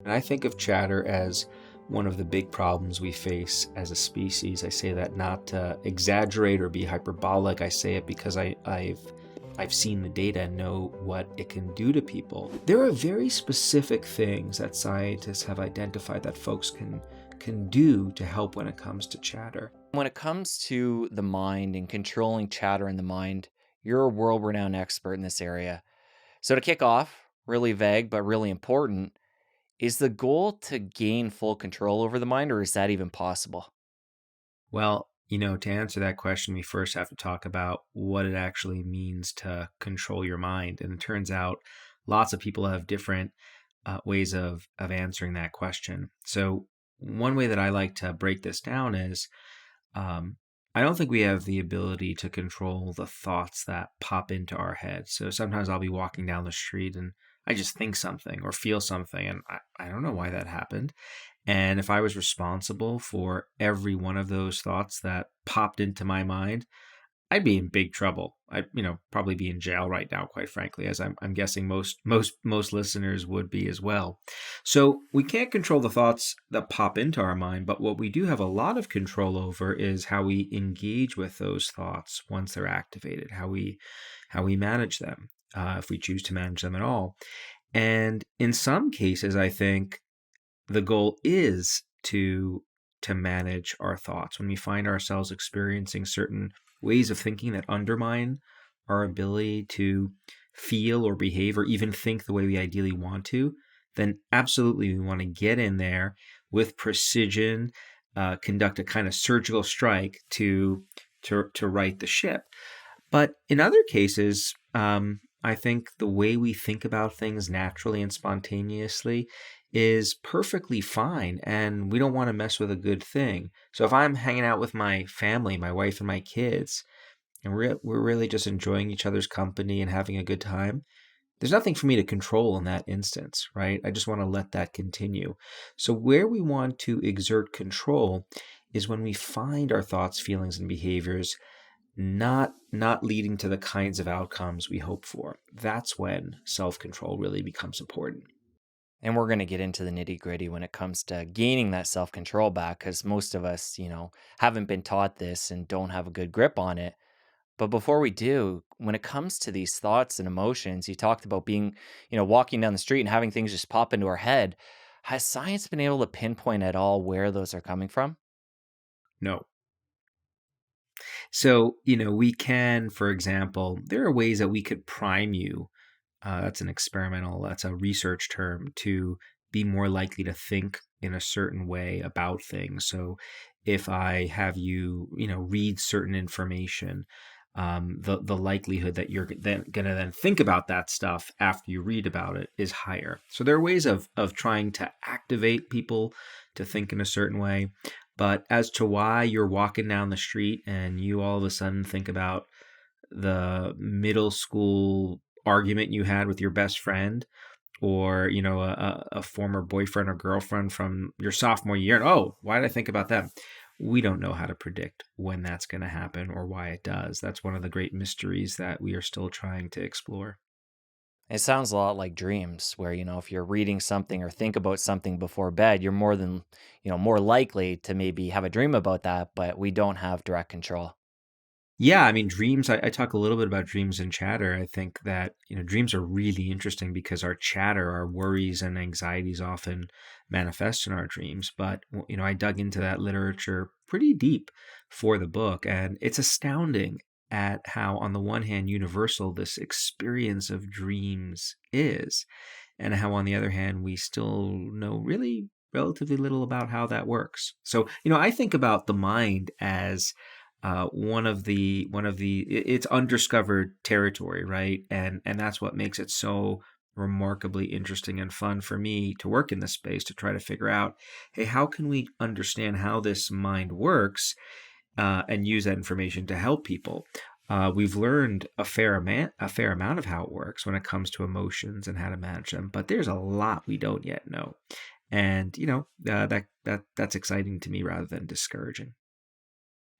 And I think of chatter as one of the big problems we face as a species. I say that not to exaggerate or be hyperbolic. I say it because I've seen the data and know what it can do to people. There are very specific things that scientists have identified that folks can do to help when it comes to chatter. When it comes to the mind and controlling chatter in the mind, you're a world renowned expert in this area. So, to kick off, really vague but really important, is the goal to gain full control over the mind, or is that even possible? Well, to answer that question, we first have to talk about what it actually means to control your mind. And it turns out lots of people have different ways of answering that question. So, one way that I like to break this down is um, I don't think we have the ability to control the thoughts that pop into our head. So, sometimes I'll be walking down the street and I just think something or feel something, and I don't know why that happened. And if I was responsible for every one of those thoughts that popped into my mind, I'd be in big trouble. I'd, probably be in jail right now, quite frankly, as I'm guessing most listeners would be as well. So we can't control the thoughts that pop into our mind, but what we do have a lot of control over is how we engage with those thoughts once they're activated, how we manage them, if we choose to manage them at all. And in some cases, I think the goal is to manage our thoughts when we find ourselves experiencing certain ways of thinking that undermine our ability to feel or behave or even think the way we ideally want to. Then absolutely we want to get in there with precision, conduct a kind of surgical strike to right the ship. But in other cases, I think the way we think about things naturally and spontaneously is perfectly fine, and we don't want to mess with a good thing. So if I'm hanging out with my family, my wife and my kids, and we're really just enjoying each other's company and having a good time, there's nothing for me to control in that instance, right? I just want to let that continue. So where we want to exert control is when we find our thoughts, feelings, and behaviors not leading to the kinds of outcomes we hope for. That's when self-control really becomes important. And we're going to get into the nitty gritty when it comes to gaining that self control back because most of us, haven't been taught this and don't have a good grip on it. But before we do, when it comes to these thoughts and emotions, you talked about being, walking down the street and having things just pop into our head. Has science been able to pinpoint at all where those are coming from? No. So, we can, for example, there are ways that we could prime you. That's a research term, to be more likely to think in a certain way about things. So if I have you, read certain information, the likelihood that you're then going to then think about that stuff after you read about it is higher. So there are ways of trying to activate people to think in a certain way. But as to why you're walking down the street and you all of a sudden think about the middle school argument you had with your best friend, or a former boyfriend or girlfriend from your sophomore year, and oh, why did I think about them? We don't know how to predict when that's going to happen or why it does. That's one of the great mysteries that we are still trying to explore. It sounds a lot like dreams, where, if you're reading something or think about something before bed, you're more likely to maybe have a dream about that, but we don't have direct control. Yeah, I mean, dreams, I talk a little bit about dreams and chatter. I think that, dreams are really interesting because our chatter, our worries and anxieties often manifest in our dreams. But, I dug into that literature pretty deep for the book, and it's astounding at how, on the one hand, universal this experience of dreams is, and how, on the other hand, we still know really relatively little about how that works. So, I think about the mind as it's undiscovered territory, right? And that's what makes it so remarkably interesting and fun for me to work in this space, to try to figure out, hey, how can we understand how this mind works, and use that information to help people. We've learned a fair amount of how it works when it comes to emotions and how to manage them, but there's a lot we don't yet know. And that's exciting to me rather than discouraging.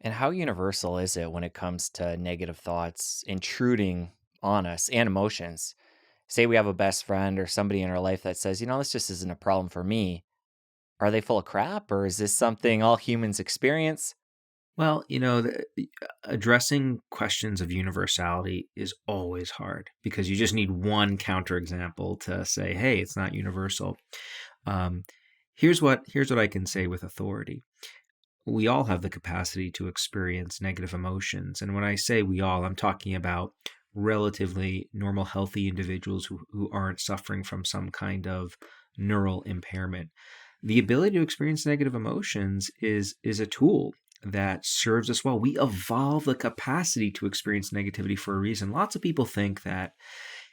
And how universal is it when it comes to negative thoughts intruding on us and emotions? say we have a best friend or somebody in our life that says, this just isn't a problem for me. Are they full of crap, or is this something all humans experience? Well, addressing questions of universality is always hard because you just need one counterexample to say, "Hey, it's not universal." Um, here's what I can say with authority. We all have the capacity to experience negative emotions, and when I say we all, I'm talking about relatively normal, healthy individuals who aren't suffering from some kind of neural impairment. The ability to experience negative emotions is a tool that serves us well. We evolve the capacity to experience negativity for a reason. Lots of people think that,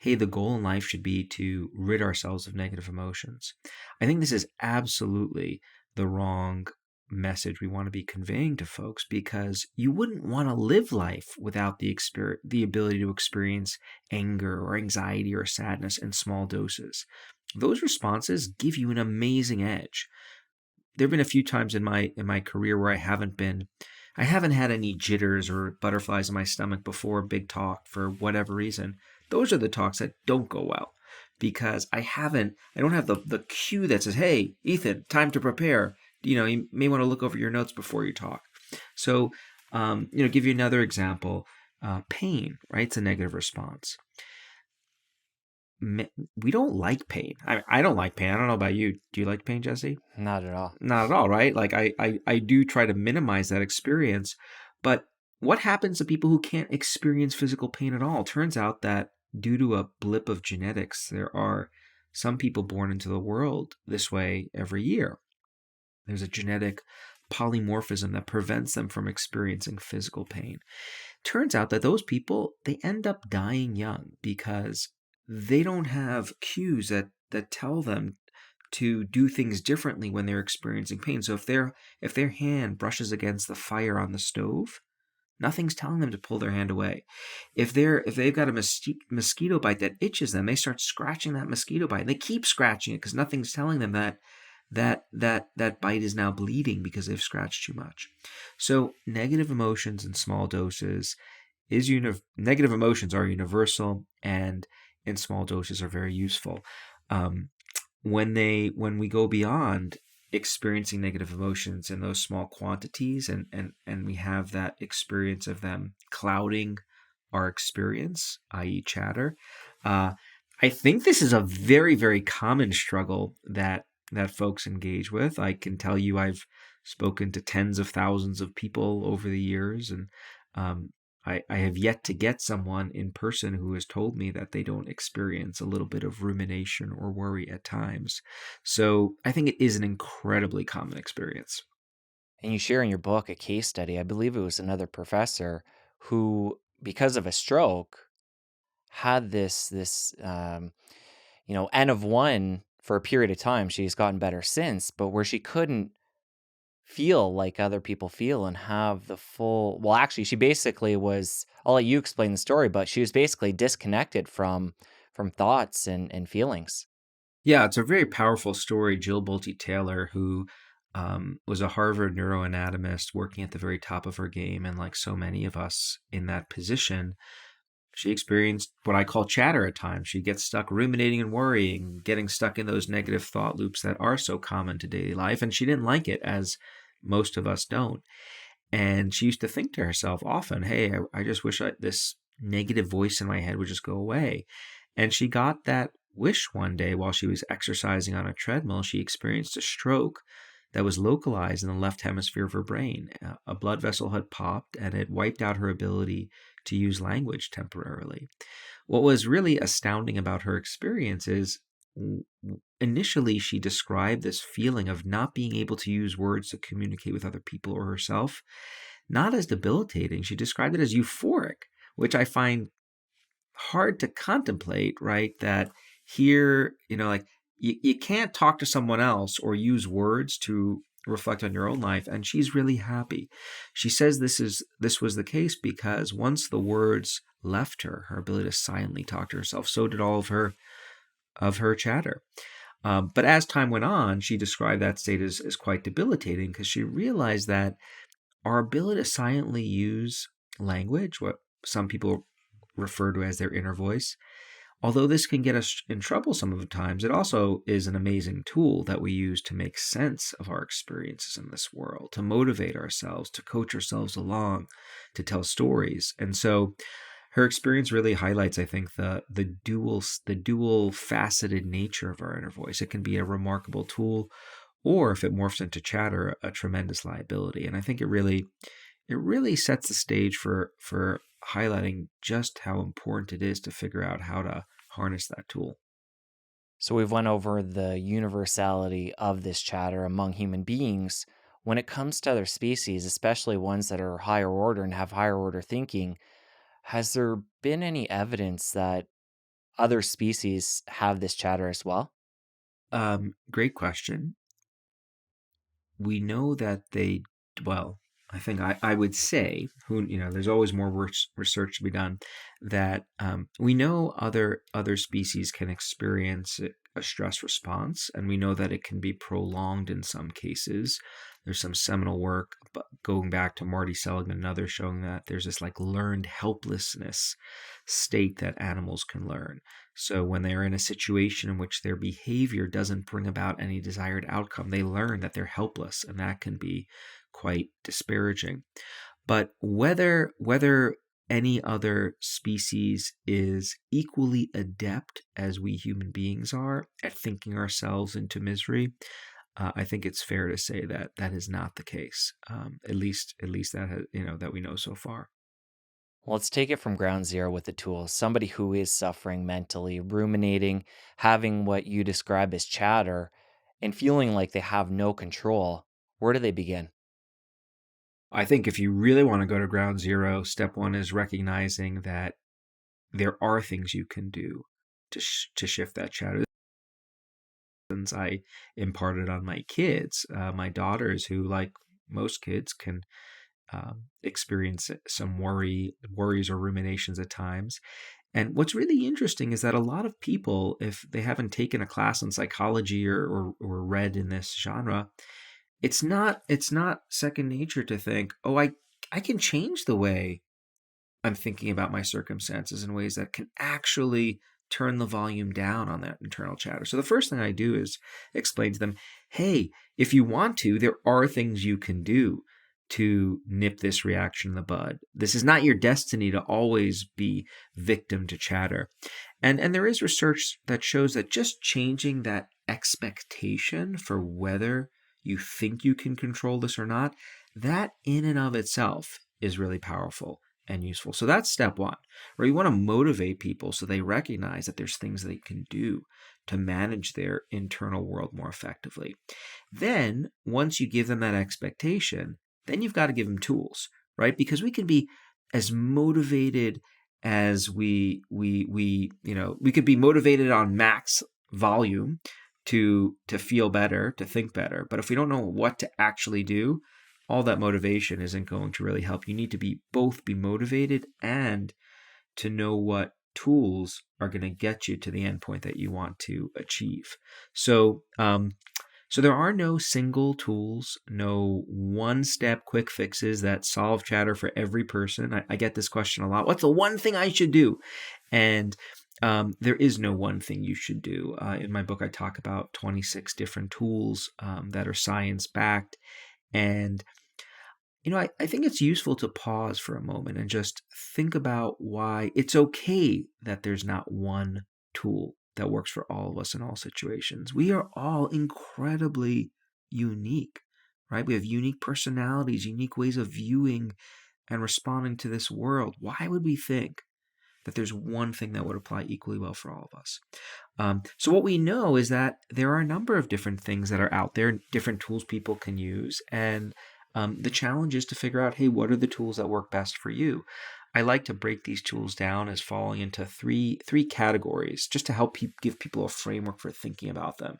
hey, the goal in life should be to rid ourselves of negative emotions. I think this is absolutely the wrong message we want to be conveying to folks, because you wouldn't want to live life without the ability to experience anger or anxiety or sadness in small doses. Those responses give you an amazing edge. There've been a few times in my career where I haven't had any jitters or butterflies in my stomach before a big talk for whatever reason. Those are the talks that don't go well because I don't have the cue that says, "Hey, Ethan, time to prepare." You may want to look over your notes before you talk. So, give you another example. Pain, right? It's a negative response. We don't like pain. I don't like pain. I don't know about you. Do you like pain, Jesse? Not at all. Not at all, right? Like I do try to minimize that experience. But what happens to people who can't experience physical pain at all? Turns out that due to a blip of genetics, there are some people born into the world this way every year. There's a genetic polymorphism that prevents them from experiencing physical pain. Turns out that those people, they end up dying young because they don't have cues that tell them to do things differently when they're experiencing pain. So if their hand brushes against the fire on the stove, nothing's telling them to pull their hand away. If they've got a mosquito bite that itches them, they start scratching that mosquito bite. And they keep scratching it because nothing's telling them that bite is now bleeding because they've scratched too much. So negative emotions in small doses negative emotions are universal, and in small doses are very useful. Um, when we go beyond experiencing negative emotions in those small quantities, and we have that experience of them clouding our experience, i.e. chatter, uh, I think this is a very, very common struggle that folks engage with. I can tell you I've spoken to tens of thousands of people over the years, and um, I have yet to get someone in person who has told me that they don't experience a little bit of rumination or worry at times. So I think it is an incredibly common experience. And you share in your book a case study. I believe it was another professor who, because of a stroke, had this N of one for a period of time. She's gotten better since, but where she couldn't feel like other people feel and have the full, well, actually, she basically was, I'll let you explain the story, but she was basically disconnected from thoughts and feelings. Yeah, it's a very powerful story. Jill Bolte Taylor, who was a Harvard neuroanatomist working at the very top of her game, and like so many of us in that position, she experienced what I call chatter at times. She gets stuck ruminating and worrying, getting stuck in those negative thought loops that are so common to daily life. And she didn't like it, as most of us don't. And she used to think to herself often, hey, I just wish this negative voice in my head would just go away. And she got that wish one day while she was exercising on a treadmill. She experienced a stroke that was localized in the left hemisphere of her brain. A blood vessel had popped and it wiped out her ability to use language temporarily. What was really astounding about her experience is initially she described this feeling of not being able to use words to communicate with other people or herself, not as debilitating. She described it as euphoric, which I find hard to contemplate, right? That here, like you can't talk to someone else or use words to reflect on your own life, and she's really happy. She says this was the case because once the words left her ability to silently talk to herself, so did all of her chatter. But as time went on, she described that state as quite debilitating because she realized that our ability to silently use language, what some people refer to as their inner voice, Although this can get us in trouble some of the times, it also is an amazing tool that we use to make sense of our experiences in this world, to motivate ourselves, to coach ourselves along, to tell stories. And so her experience really highlights, I think, the dual faceted nature of our inner voice. It can be a remarkable tool, or if it morphs into chatter, a tremendous liability. And I think it really sets the stage for highlighting just how important it is to figure out how to harness that tool. So we've went over the universality of this chatter among human beings. When it comes to other species, especially ones that are higher order and have higher order thinking, has there been any evidence that other species have this chatter as well? Great question. We know that they, well, I think I would say, there's always more research to be done, that we know other species can experience a stress response, and we know that it can be prolonged in some cases. There's some seminal work going back to Marty Seligman and others showing that there's this like learned helplessness state that animals can learn. So when they're in a situation in which their behavior doesn't bring about any desired outcome, they learn that they're helpless, and that can be quite disparaging. But whether any other species is equally adept as we human beings are at thinking ourselves into misery, I think it's fair to say that that is not the case. At least that that we know so far. Well, let's take it from ground zero with the tools. Somebody who is suffering mentally, ruminating, having what you describe as chatter, and feeling like they have no control. Where do they begin? I think if you really want to go to ground zero, step one is recognizing that there are things you can do to shift that chatter. Since I imparted on my kids, my daughters, who like most kids can experience some worries or ruminations at times. And what's really interesting is that a lot of people, if they haven't taken a class on psychology or read in this genre, it's not second nature to think, oh, I can change the way I'm thinking about my circumstances in ways that can actually turn the volume down on that internal chatter. So the first thing I do is explain to them, hey, if you want to, there are things you can do to nip this reaction in the bud. This is not your destiny to always be victim to chatter. And there is research that shows that just changing that expectation for whether you think you can control this or not, that in and of itself is really powerful and useful. So that's step one, where you want to motivate people so they recognize that there's things they can do to manage their internal world more effectively. Then, once you give them that expectation, then you've got to give them tools, right? Because we can be as motivated as we could be motivated on max volume to feel better, to think better. But if we don't know what to actually do, all that motivation isn't going to really help. You need to be both be motivated and to know what tools are going to get you to the endpoint that you want to achieve. So there are no single tools, no one-step quick fixes that solve chatter for every person. I get this question a lot. What's the one thing I should do? And there is no one thing you should do. In my book, I talk about 26 different tools that are science-backed. And I think it's useful to pause for a moment and just think about why it's okay that there's not one tool that works for all of us in all situations. We are all incredibly unique, right? We have unique personalities, unique ways of viewing and responding to this world. Why would we think that there's one thing that would apply equally well for all of us? So what we know is that there are a number of different things that are out there, different tools people can use, and the challenge is to figure out, hey, what are the tools that work best for you? I like to break these tools down as falling into three categories, just to help give people a framework for thinking about them.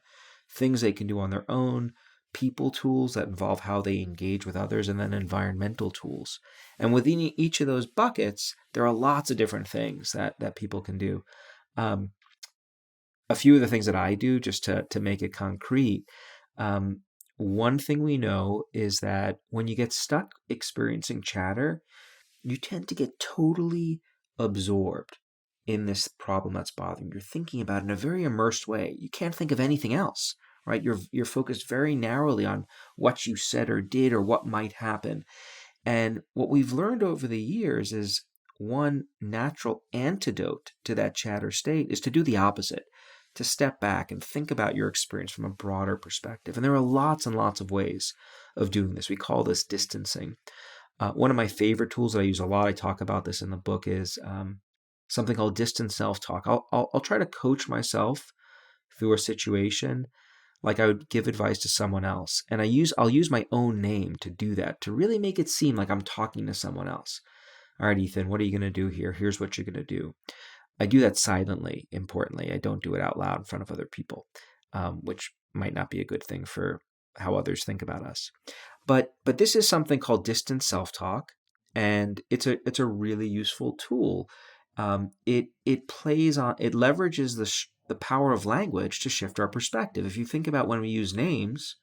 Things they can do on their own, people tools that involve how they engage with others, and then environmental tools. And within each of those buckets, there are lots of different things that people can do. Um, a few of the things that I do, just to make it concrete. One thing we know is that when you get stuck experiencing chatter, you tend to get totally absorbed in this problem that's bothering you. You're thinking about it in a very immersed way. You can't think of anything else, right? You're focused very narrowly on what you said or did or what might happen. And what we've learned over the years is one natural antidote to that chatter state is to do the opposite, to step back and think about your experience from a broader perspective. And there are lots and lots of ways of doing this. We call this distancing. One of my favorite tools that I use a lot, I talk about this in the book, is something called distant self-talk. I'll try to coach myself through a situation like I would give advice to someone else. And I'll use my own name to do that, to really make it seem like I'm talking to someone else. All right, Ethan, what are you going to do here? Here's what you're going to do. I do that silently, importantly. I don't do it out loud in front of other people, which might not be a good thing for how others think about us. But this is something called distant self-talk, and it's a really useful tool. It leverages the power of language to shift our perspective. If you think about when we use names,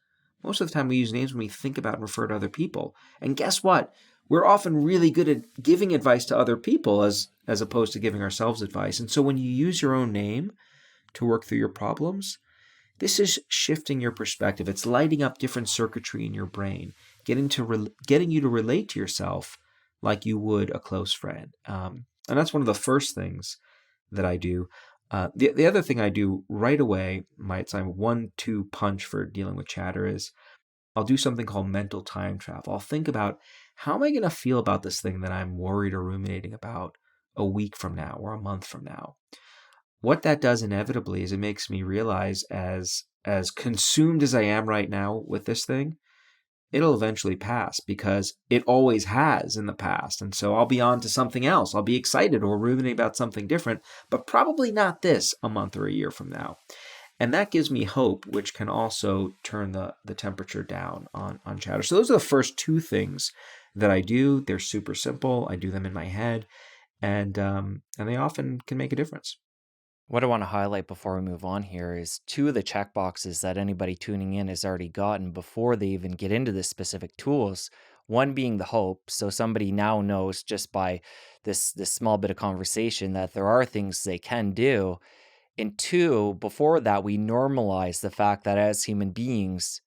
most of the time we use names when we think about and refer to other people. And guess what? We're often really good at giving advice to other people as opposed to giving ourselves advice. And so when you use your own name to work through your problems, this is shifting your perspective. It's lighting up different circuitry in your brain, getting you to relate to yourself like you would a close friend. And that's one of the first things that I do. The other thing I do right away, it's my 1-2 punch for dealing with chatter, is I'll do something called mental time travel. I'll think about, how am I going to feel about this thing that I'm worried or ruminating about a week from now or a month from now? What that does inevitably is it makes me realize, as consumed as I am right now with this thing, it'll eventually pass, because it always has in the past. And so I'll be on to something else. I'll be excited or ruminating about something different, but probably not this a month or a year from now. And that gives me hope, which can also turn the temperature down on chatter. So those are the first two things that I do. They're super simple. I do them in my head, and they often can make a difference. What I want to highlight before we move on here is two of the check boxes that anybody tuning in has already gotten before they even get into the specific tools. One being the hope. So somebody now knows just by this small bit of conversation that there are things they can do. And two, before that, we normalize the fact that as human beings,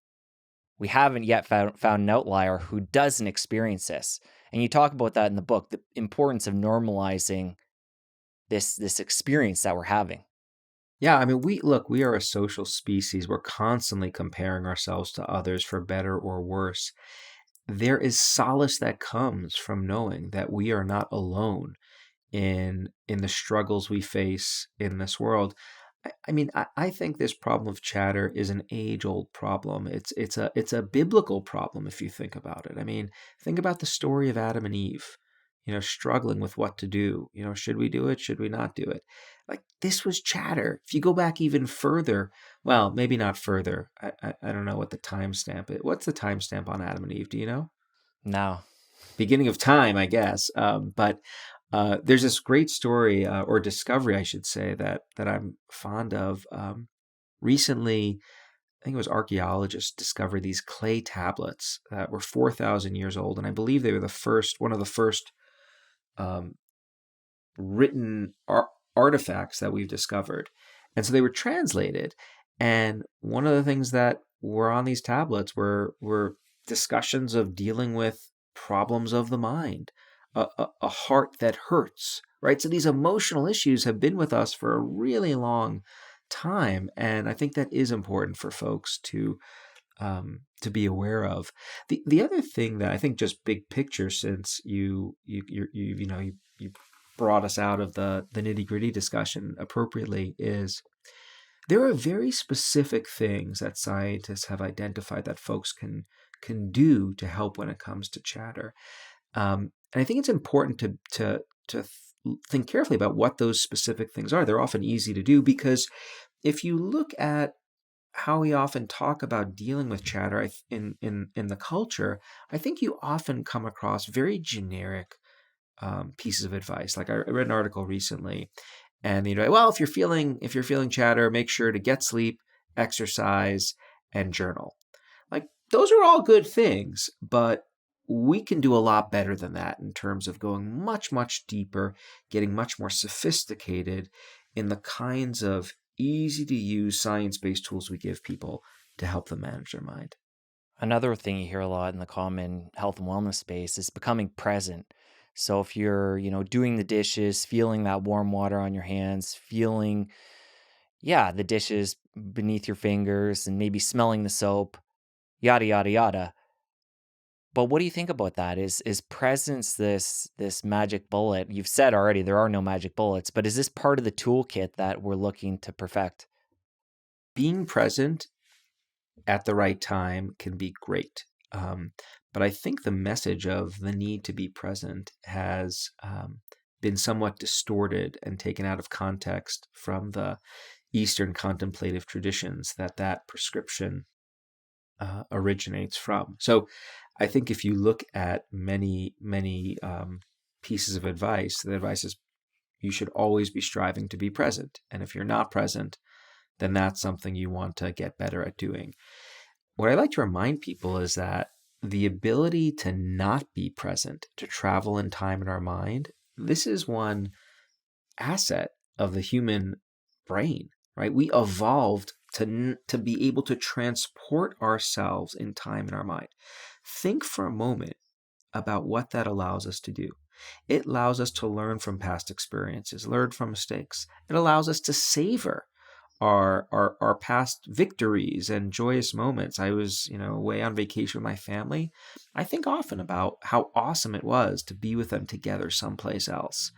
we haven't yet found an outlier who doesn't experience this. And you talk about that in the book, the importance of normalizing this experience that we're having. Yeah, I mean, we are a social species. We're constantly comparing ourselves to others for better or worse. There is solace that comes from knowing that we are not alone in the struggles we face in this world. I think this problem of chatter is an age-old problem. It's a biblical problem if you think about it. I mean, think about the story of Adam and Eve, struggling with what to do. Should we do it? Should we not do it? Like, this was chatter. If you go back even further, well, maybe not further. I don't know what the timestamp is. What's the timestamp on Adam and Eve? Do you know? Now, Beginning of time, I guess. But there's this great story, or discovery, I should say, that I'm fond of. Recently, I think it was archaeologists discovered these clay tablets that were 4,000 years old, and I believe they were one of the first um, written artifacts that we've discovered. And so they were translated, and one of the things that were on these tablets were discussions of dealing with problems of the mind, a heart that hurts, right? So these emotional issues have been with us for a really long time, and I think that is important for folks to be aware of. The other thing that I think, just big picture, since you brought us out of the nitty gritty discussion appropriately, is there are very specific things that scientists have identified that folks can do to help when it comes to chatter. And I think it's important to think carefully about what those specific things are. They're often easy to do, because if you look at how we often talk about dealing with chatter in the culture, I think you often come across very generic pieces of advice. Like, I read an article recently, and well, if you're feeling chatter, make sure to get sleep, exercise, and journal. Like, those are all good things, but we can do a lot better than that in terms of going much, much deeper, getting much more sophisticated in the kinds of easy to use science based tools we give people to help them manage their mind. Another thing you hear a lot in the common health and wellness space is becoming present. So if you're, doing the dishes, feeling that warm water on your hands, feeling, yeah, the dishes beneath your fingers and maybe smelling the soap, yada yada yada. But what do you think about that? Is presence this magic bullet? You've said already there are no magic bullets, but is this part of the toolkit that we're looking to perfect? Being present at the right time can be great. Um, but I think the message of the need to be present has been somewhat distorted and taken out of context from the Eastern contemplative traditions that prescription originates from. So I think if you look at many pieces of advice, the advice is you should always be striving to be present. And if you're not present, then that's something you want to get better at doing. What I like to remind people is that the ability to not be present, to travel in time in our mind, this is one asset of the human brain, right? We evolved to be able to transport ourselves in time in our mind. Think for a moment about what that allows us to do. It allows us to learn from past experiences, learn from mistakes. It allows us to savor our past victories and joyous moments. I was, away on vacation with my family. I think often about how awesome it was to be with them together someplace else.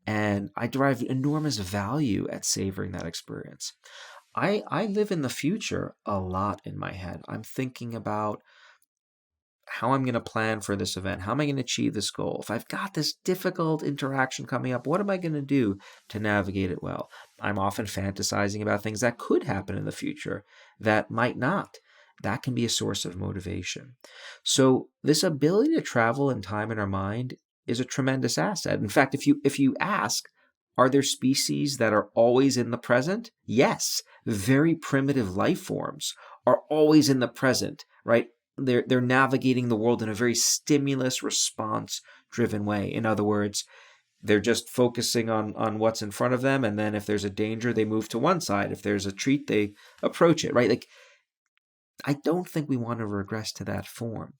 And I derive enormous value at savoring that experience. I live in the future a lot in my head. I'm thinking about how I'm going to plan for this event. How am I going to achieve this goal? If I've got this difficult interaction coming up, what am I going to do to navigate it well? I'm often fantasizing about things that could happen in the future that might not. That can be a source of motivation. So this ability to travel in time in our mind is a tremendous asset. In fact, if you ask, are there species that are always in the present? Yes. Very primitive life forms are always in the present, right? They're navigating the world in a very stimulus response driven way. In other words, they're just focusing on what's in front of them, and then if there's a danger, they move to one side. If there's a treat, they approach it, right? Like, I don't think we want to regress to that form.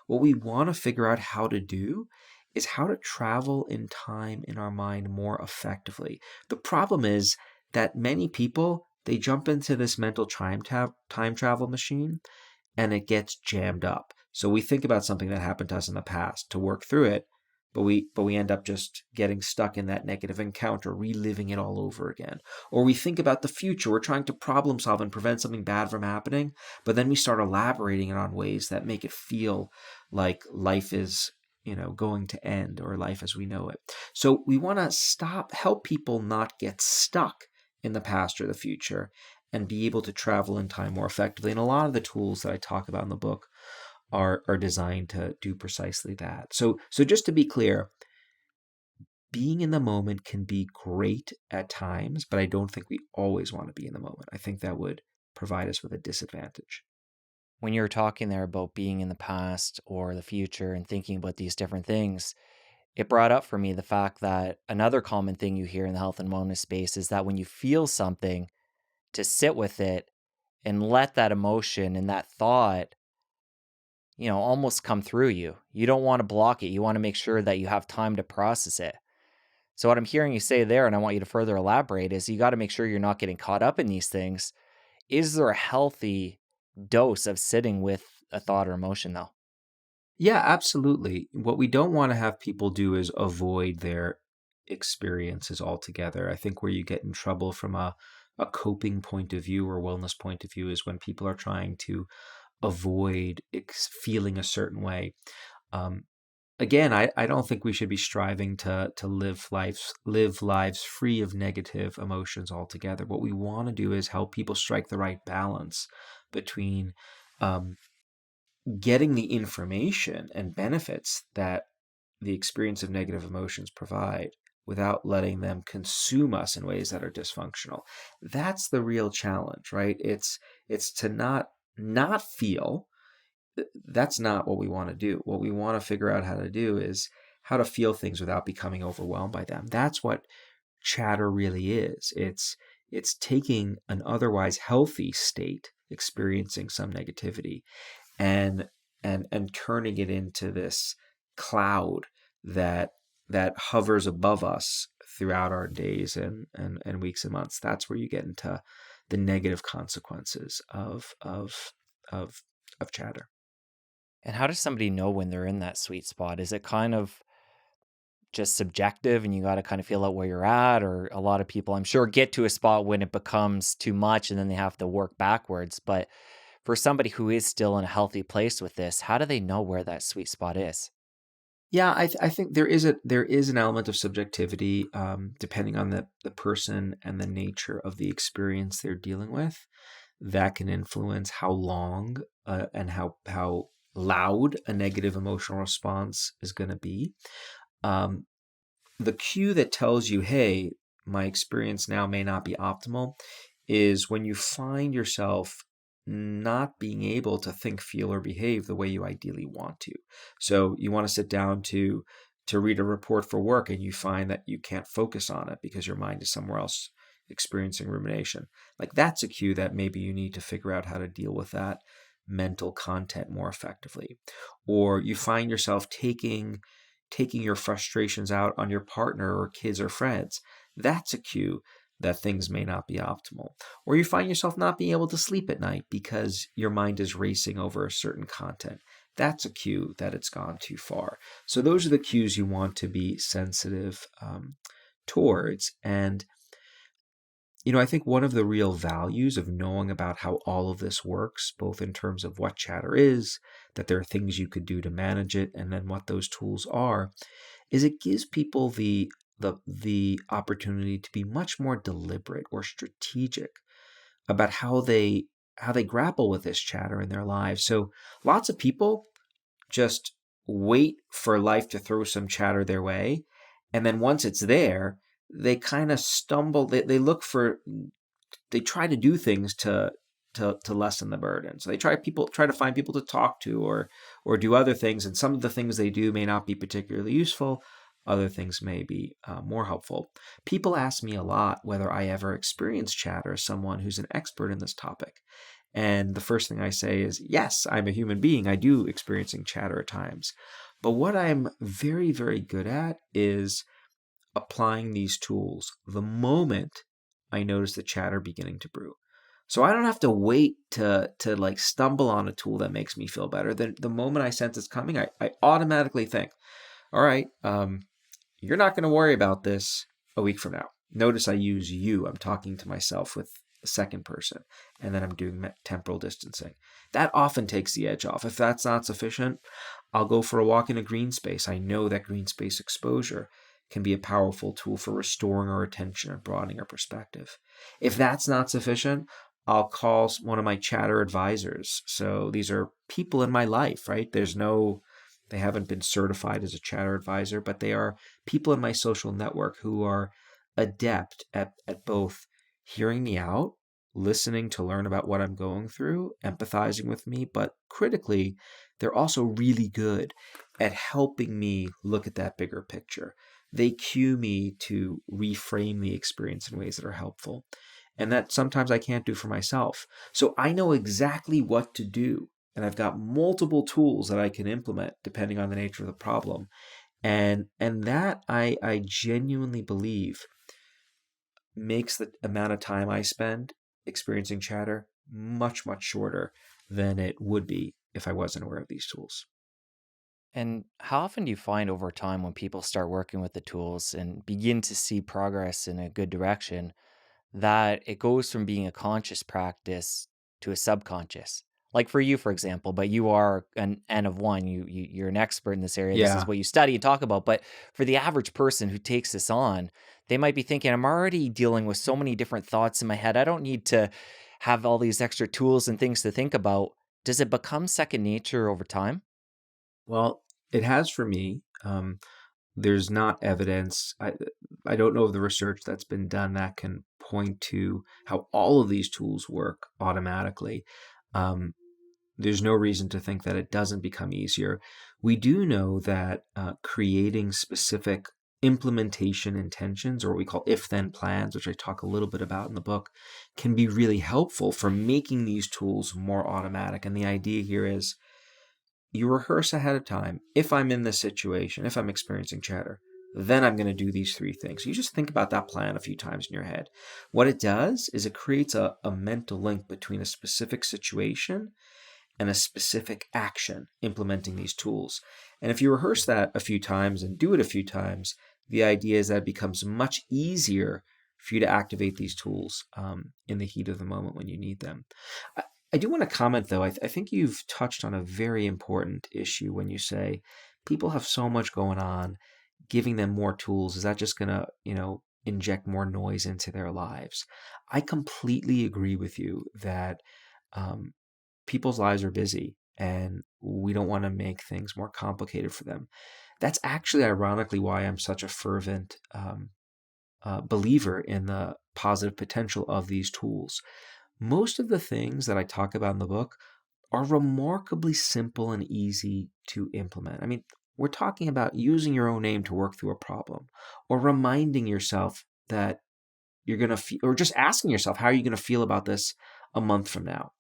What we want to figure out how to do is how to travel in time in our mind more effectively. The problem is that many people, they jump into this mental time travel machine and it gets jammed up. So we think about something that happened to us in the past to work through it, but we end up just getting stuck in that negative encounter, reliving it all over again. Or we think about the future, we're trying to problem solve and prevent something bad from happening, but then we start elaborating it on ways that make it feel like life is going to end, or life as we know it. So we want to help people not get stuck in the past or the future and be able to travel in time more effectively. And a lot of the tools that I talk about in the book are designed to do precisely that. So just to be clear, being in the moment can be great at times, but I don't think we always want to be in the moment. I think that would provide us with a disadvantage. When you were talking there about being in the past or the future and thinking about these different things, it brought up for me the fact that another common thing you hear in the health and wellness space is that when you feel something, to sit with it and let that emotion and that thought, almost come through you. You don't want to block it. You want to make sure that you have time to process it. So, what I'm hearing you say there, and I want you to further elaborate, is you got to make sure you're not getting caught up in these things. Is there a healthy dose of sitting with a thought or emotion, though? Yeah, absolutely. What we don't want to have people do is avoid their experiences altogether. I think where you get in trouble from a coping point of view or wellness point of view is when people are trying to avoid feeling a certain way. Um, Again, I don't think we should be striving to live lives free of negative emotions altogether. What we want to do is help people strike the right balance between um, getting the information and benefits that the experience of negative emotions provide without letting them consume us in ways that are dysfunctional. That's the real challenge, right? It's to not feel That's not what we want to do. What we want to figure out how to do is how to feel things without becoming overwhelmed by them. That's what chatter really is. It's taking an otherwise healthy state, experiencing some negativity, and and turning it into this cloud that that hovers above us throughout our days and weeks and months. That's where you get into the negative consequences of of chatter. And how does somebody know when they're in that sweet spot? Is it kind of just subjective and you got to kind of feel out where you're at? Or a lot of people, I'm sure, get to a spot when it becomes too much and then they have to work backwards. But for somebody who is still in a healthy place with this, how do they know where that sweet spot is? Yeah, I think there is an element of subjectivity, depending on the person and the nature of the experience they're dealing with. That can influence how long and how loud a negative emotional response is going to be. Um, the cue that tells you, hey, my experience now may not be optimal, is when you find yourself not being able to think, feel, or behave the way you ideally want to. So you want to sit down to read a report for work and you find that you can't focus on it because your mind is somewhere else experiencing rumination. Like that's a cue that maybe you need to figure out how to deal with that mental content more effectively. Or you find yourself taking your frustrations out on your partner or kids or friends. That's a cue that things may not be optimal. Or you find yourself not being able to sleep at night because your mind is racing over a certain content. That's a cue that it's gone too far. So those are the cues you want to be sensitive towards. And I think one of the real values of knowing about how all of this works, both in terms of what chatter is, that there are things you could do to manage it, and then what those tools are, is it gives people the opportunity to be much more deliberate or strategic about how they grapple with this chatter in their lives. So lots of people just wait for life to throw some chatter their way, and then once it's there, they kind of stumble. They look for they try to do things to lessen the burden. So they try to find people to talk to or do other things. And some of the things they do may not be particularly useful. Other things may be more helpful. People ask me a lot whether I ever experience chatter as someone who's an expert in this topic. And the first thing I say is, yes, I'm a human being. I do experiencing chatter at times. But what I'm very, very good at is applying these tools the moment I notice the chatter beginning to brew. So I don't have to wait to like stumble on a tool that makes me feel better. The moment I sense it's coming, I automatically think, all right, you're not going to worry about this a week from now. Notice I use you. I'm talking to myself with the second person, and then I'm doing temporal distancing. That often takes the edge off. If that's not sufficient, I'll go for a walk in a green space. I know that green space exposure can be a powerful tool for restoring our attention and broadening our perspective. If that's not sufficient, I'll call one of my chatter advisors. So these are people in my life, right? They haven't been certified as a chatter advisor, but they are people in my social network who are adept at both hearing me out, listening to learn about what I'm going through, empathizing with me, but critically, they're also really good at helping me look at that bigger picture. They cue me to reframe the experience in ways that are helpful. And that sometimes I can't do for myself. So I know exactly what to do. And I've got multiple tools that I can implement depending on the nature of the problem. And that I genuinely believe makes the amount of time I spend experiencing chatter much, much shorter than it would be if I wasn't aware of these tools. And how often do you find over time when people start working with the tools and begin to see progress in a good direction that it goes from being a conscious practice to a subconscious? Like for you, for example, but you are an N of one. You're an expert in this area. This is Yeah. what you study and talk about. But for the average person who takes this on, they might be thinking, I'm already dealing with so many different thoughts in my head. I don't need to have all these extra tools and things to think about. Does it become second nature over time? Well, it has for me. There's not evidence. I don't know of the research that's been done that can point to how all of these tools work automatically. Um, there's no reason to think that it doesn't become easier. We do know that creating specific implementation intentions, or what we call if then plans, which I talk a little bit about in the book, can be really helpful for making these tools more automatic. And the idea here is you rehearse ahead of time. If I'm in this situation, if I'm experiencing chatter, then I'm going to do these three things. You just think about that plan a few times in your head. What it does is it creates a mental link between a specific situation and a specific action implementing these tools. And if you rehearse that a few times and do it a few times, the idea is that it becomes much easier for you to activate these tools in the heat of the moment when you need them. I, I do want to comment, though. I think you've touched on a very important issue when you say people have so much going on. Giving them more tools, is that just going to, inject more noise into their lives? I completely agree with you that um, people's lives are busy and we don't want to make things more complicated for them. That's actually ironically why I'm such a fervent believer in the positive potential of these tools. Most of the things that I talk about in the book are remarkably simple and easy to implement. I mean, we're talking about using your own name to work through a problem, or reminding yourself that you're going to feel, or just asking yourself, how are you going to feel about this a month from now?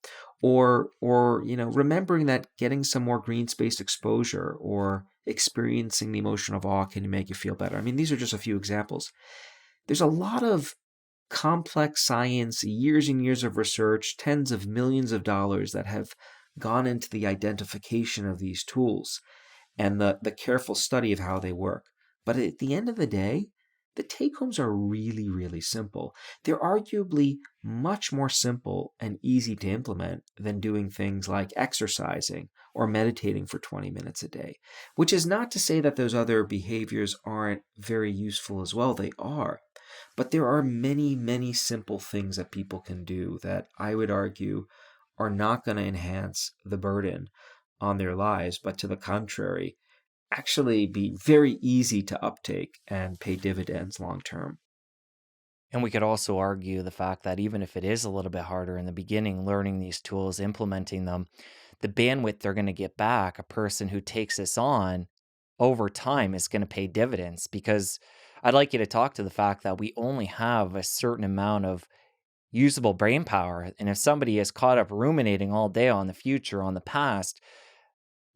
Or remembering that getting some more green space exposure or experiencing the emotion of awe can make you feel better. I mean, these are just a few examples. There's a lot of complex science, years and years of research, tens of millions of dollars that have gone into the identification of these tools and the careful study of how they work. But at the end of the day, the take homes are really, really simple. They're arguably much more simple and easy to implement than doing things like exercising or meditating for 20 minutes a day, which is not to say that those other behaviors aren't very useful as well. They are. But there are many, many simple things that people can do that I would argue are not going to enhance the burden on their lives, but to the contrary, actually be very easy to uptake and pay dividends long term. And we could also argue the fact that even if it is a little bit harder in the beginning, learning these tools, implementing them, the bandwidth they're going to get back, a person who takes this on over time is going to pay dividends. Because I'd like you to talk to the fact that we only have a certain amount of usable brain power. And if somebody is caught up ruminating all day on the future, on the past,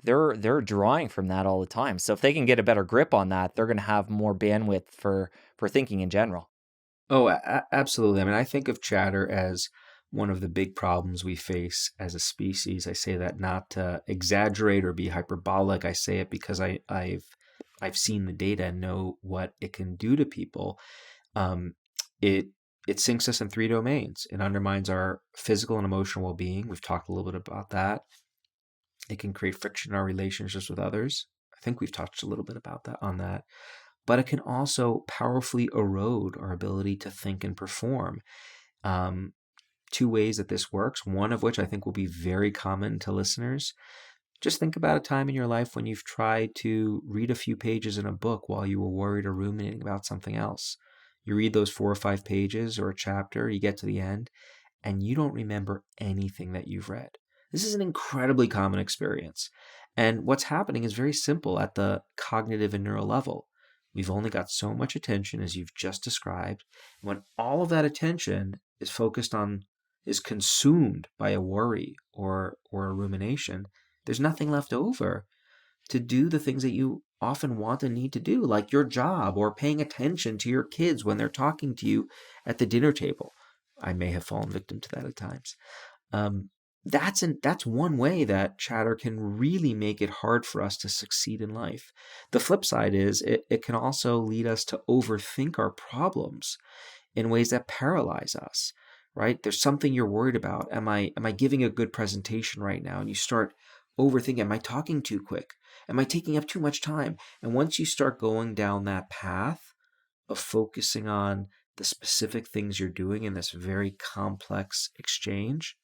they're drawing from that all the time. So if they can get a better grip on that, they're going to have more bandwidth for thinking in general. Oh, absolutely. I mean, I think of chatter as one of the big problems we face as a species. I say that not to exaggerate or be hyperbolic. I say it because I've seen the data and know what it can do to people. Um, it it sinks us in three domains. It undermines our physical and emotional well-being. We've talked a little bit about that. It can create friction in our relationships with others. I think we've touched a little bit about that on that. But it can also powerfully erode our ability to think and perform. Um, Two ways that this works, one of which I think will be very common to listeners. Just think about a time in your life when you've tried to read a few pages in a book while you were worried or ruminating about something else. You read those 4 or 5 pages or a chapter, you get to the end, and you don't remember anything that you've read. This is an incredibly common experience. And what's happening is very simple at the cognitive and neural level. We've only got so much attention, as you've just described. When all of that attention is focused on, is consumed by a worry or a rumination, there's nothing left over to do the things that you often want and need to do, like your job or paying attention to your kids when they're talking to you at the dinner table. I may have fallen victim to that at times. Um, that's one way that chatter can really make it hard for us to succeed in life. The flip side is it can also lead us to overthink our problems in ways that paralyze us, right? There's something you're worried about. Am I giving a good presentation right now? And you start overthinking, am I talking too quick? Am I taking up too much time? And once you start going down that path of focusing on the specific things you're doing in this very complex exchange,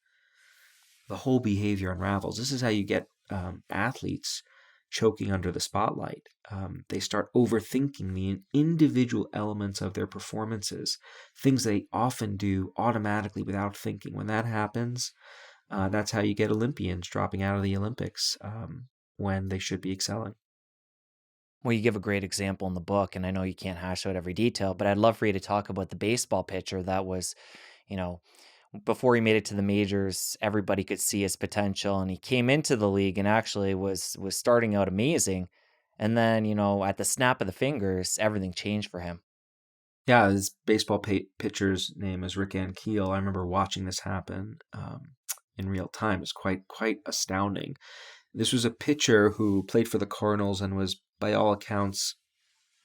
the whole behavior unravels. This is how you get athletes choking under the spotlight. They start overthinking the individual elements of their performances, things they often do automatically without thinking. When that happens, That's how you get Olympians dropping out of the Olympics when they should be excelling. Well, you give a great example in the book, and I know you can't hash out every detail, but I'd love for you to talk about the baseball pitcher that was, you know, before he made it to the majors, everybody could see his potential, and he came into the league and actually was starting out amazing. And then, at the snap of the fingers, everything changed for him. Yeah, this baseball pitcher's name is Rick Ankiel. I remember watching this happen in real time. It's quite astounding. This was a pitcher who played for the Cardinals and was, by all accounts,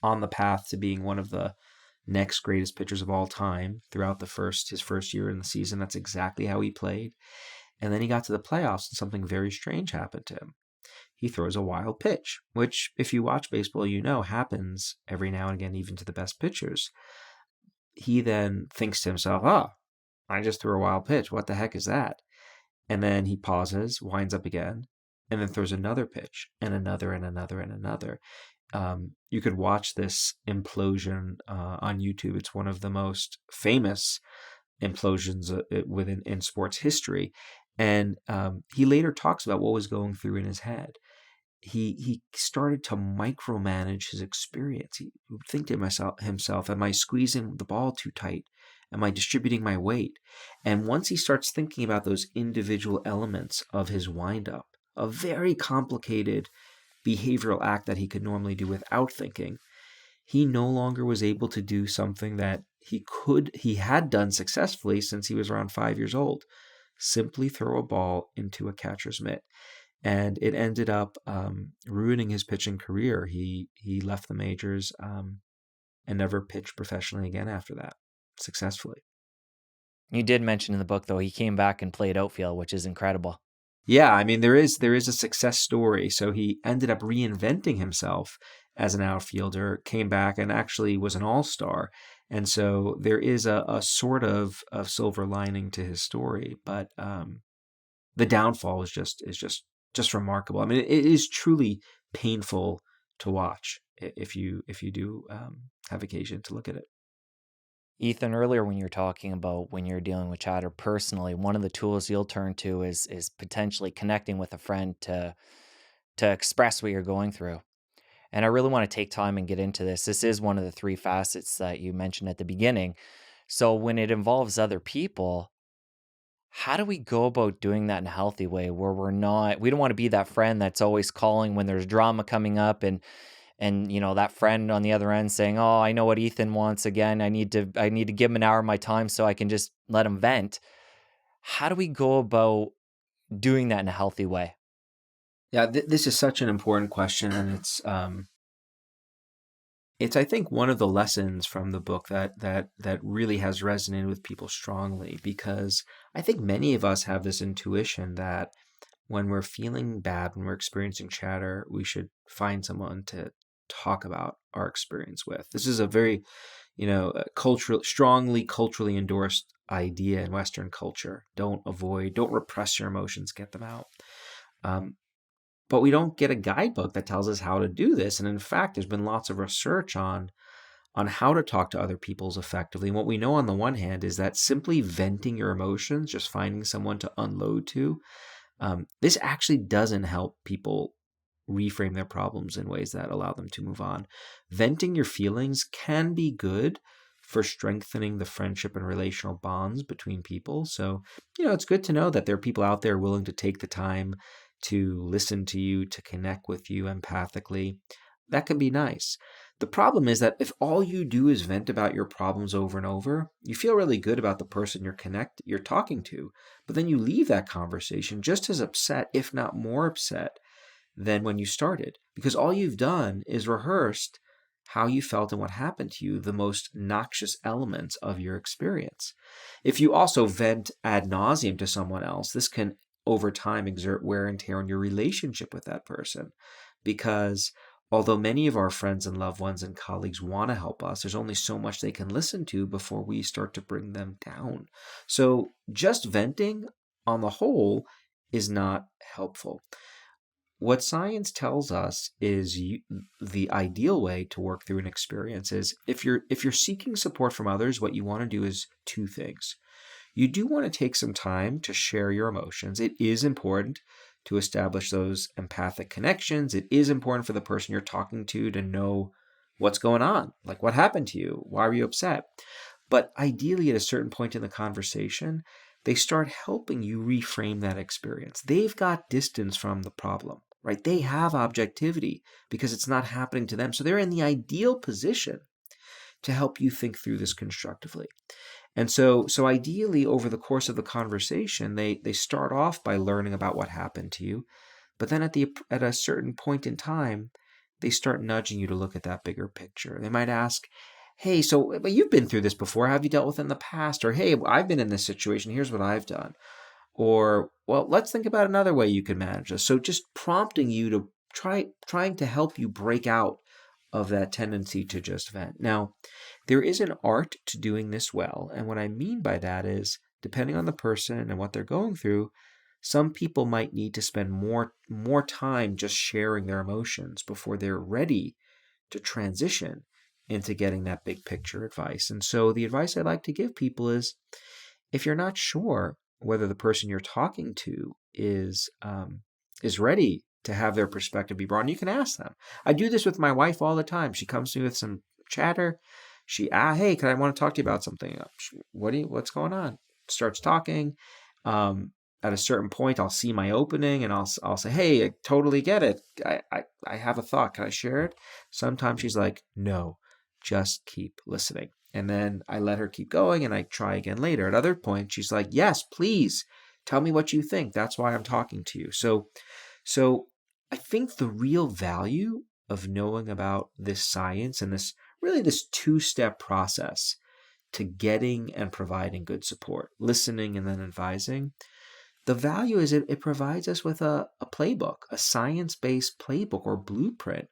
on the path to being one of the next greatest pitchers of all time throughout his first year in the season. That's exactly how he played. And then he got to the playoffs and something very strange happened to him. He throws a wild pitch, which, if you watch baseball, you know happens every now and again, even to the best pitchers. He then thinks to himself, I just threw a wild pitch. What the heck is that? And then he pauses, winds up again, and then throws another pitch and another and another and another. You could watch this implosion on YouTube. It's one of the most famous implosions within in sports history. And he later talks about what was going through in his head. He started to micromanage his experience. He would think to himself, am I squeezing the ball too tight? Am I distributing my weight? And once he starts thinking about those individual elements of his windup, a very complicated behavioral act that he could normally do without thinking, he no longer was able to do something that he had done successfully since he was around 5 years old. Simply throw a ball into a catcher's mitt. And it ended up ruining his pitching career. He left the majors and never pitched professionally again after that, successfully. You did mention in the book, though, he came back and played outfield, which is incredible. Yeah, I mean there is a success story. So he ended up reinventing himself as an outfielder, came back and actually was an all-star. And so there is a sort of silver lining to his story, but the downfall is just remarkable. I mean, it is truly painful to watch if you do have occasion to look at it. Ethan, earlier when you were talking about when you're dealing with chatter personally, one of the tools you'll turn to is potentially connecting with a friend to express what you're going through. And I really want to take time and get into this. This is one of the three facets that you mentioned at the beginning. So when it involves other people, how do we go about doing that in a healthy way where we don't want to be that friend that's always calling when there's drama coming up and that friend on the other end saying, "Oh, I know what Ethan wants again. I need to give him an hour of my time so I can just let him vent." How do we go about doing that in a healthy way? Yeah, this is such an important question, and it's I think one of the lessons from the book that really has resonated with people strongly, because I think many of us have this intuition that when we're feeling bad, when we're experiencing chatter, we should find someone to talk about our experience with. This is a very, strongly culturally endorsed idea in Western culture. Don't repress your emotions, get them out. Um, but we don't get a guidebook that tells us how to do this. And in fact, there's been lots of research on how to talk to other people's effectively. And what we know on the one hand is that simply venting your emotions, just finding someone to unload to, this actually doesn't help people reframe their problems in ways that allow them to move on. Venting your feelings can be good for strengthening the friendship and relational bonds between people. So, it's good to know that there are people out there willing to take the time to listen to you, to connect with you empathically. That can be nice. The problem is that if all you do is vent about your problems over and over, you feel really good about the person you're talking to, but then you leave that conversation just as upset, if not more upset, than when you started, because all you've done is rehearsed how you felt and what happened to you, the most noxious elements of your experience. If you also vent ad nauseum to someone else, this can over time exert wear and tear on your relationship with that person, because although many of our friends and loved ones and colleagues want to help us, there's only so much they can listen to before we start to bring them down. So just venting on the whole is not helpful. What science tells us is the ideal way to work through an experience is if you're seeking support from others, what you want to do is two things. you do want to take some time to share your emotions. It is important to establish those empathic connections. It is important for the person you're talking to know what's going on, like what happened to you, why were you upset. But ideally, at a certain point in the conversation, they start helping you reframe that experience. They've got distance from the problem, right? They have objectivity because it's not happening to them. So they're in the ideal position to help you think through this constructively. And so ideally, over the course of the conversation, they start off by learning about what happened to you, but then at a certain point in time, they start nudging you to look at that bigger picture. They might ask, "Hey, so but you've been through this before. Have you dealt with it in the past?" Or, "Hey, I've been in this situation. Here's what I've done." Or, "Well, let's think about another way you could manage this." So just prompting you to trying to help you break out of that tendency to just vent. Now, there is an art to doing this well, and what I mean by that is, depending on the person and what they're going through, some people might need to spend more time just sharing their emotions before they're ready to transition into getting that big picture advice. And so the advice I like to give people is, if you're not sure whether the person you're talking to is ready to have their perspective be brought on, you can ask them. I do this with my wife all the time. She comes to me with some chatter. Hey, can I want to talk to you about something? What's going on? Starts talking. At a certain point, I'll see my opening and I'll say, "Hey, I totally get it. I have a thought. Can I share it?" Sometimes she's like, "No, just keep listening." And then I let her keep going and I try again later. At other points, she's like, "Yes, please tell me what you think. That's why I'm talking to you." So I think the real value of knowing about this science and this two-step process to getting and providing good support, listening and then advising, the value is it provides us with a playbook, a science-based playbook or blueprint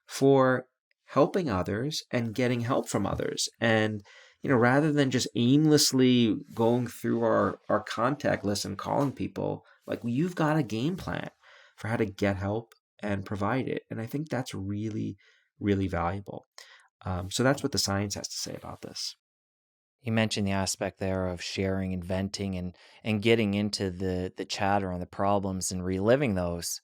for helping others and getting help from others. And, rather than just aimlessly going through our contact list and calling people, like, you've got a game plan for how to get help and provide it. And I think that's really, really valuable. So that's what the science has to say about this. You mentioned the aspect there of sharing and venting and getting into the chatter on the problems and reliving those.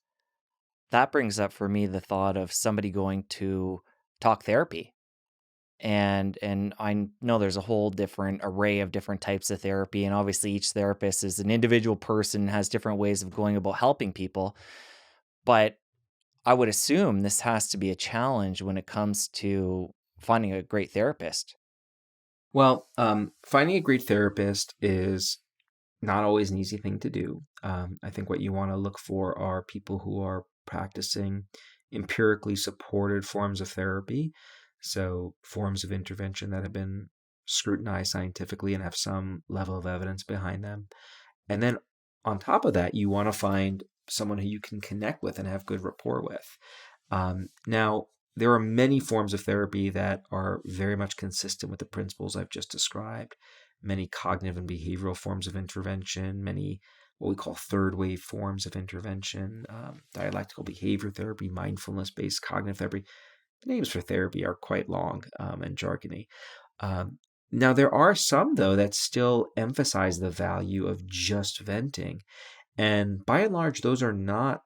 That brings up for me the thought of somebody going to talk therapy. And I know there's a whole different array of different types of therapy, and obviously each therapist is an individual person, has different ways of going about helping people. But I would assume this has to be a challenge when it comes to finding a great therapist. Well, finding a great therapist is not always an easy thing to do. I think what you want to look for are people who are practicing empirically supported forms of therapy. So, forms of intervention that have been scrutinized scientifically and have some level of evidence behind them. And then on top of that, you want to find someone who you can connect with and have good rapport with. Now, there are many forms of therapy that are very much consistent with the principles I've just described. Many cognitive and behavioral forms of intervention, many what we call third wave forms of intervention, dialectical behavior therapy, mindfulness based cognitive therapy. The names for therapy are quite long and jargony. Now, there are some, though, that still emphasize the value of just venting. And by and large, those are not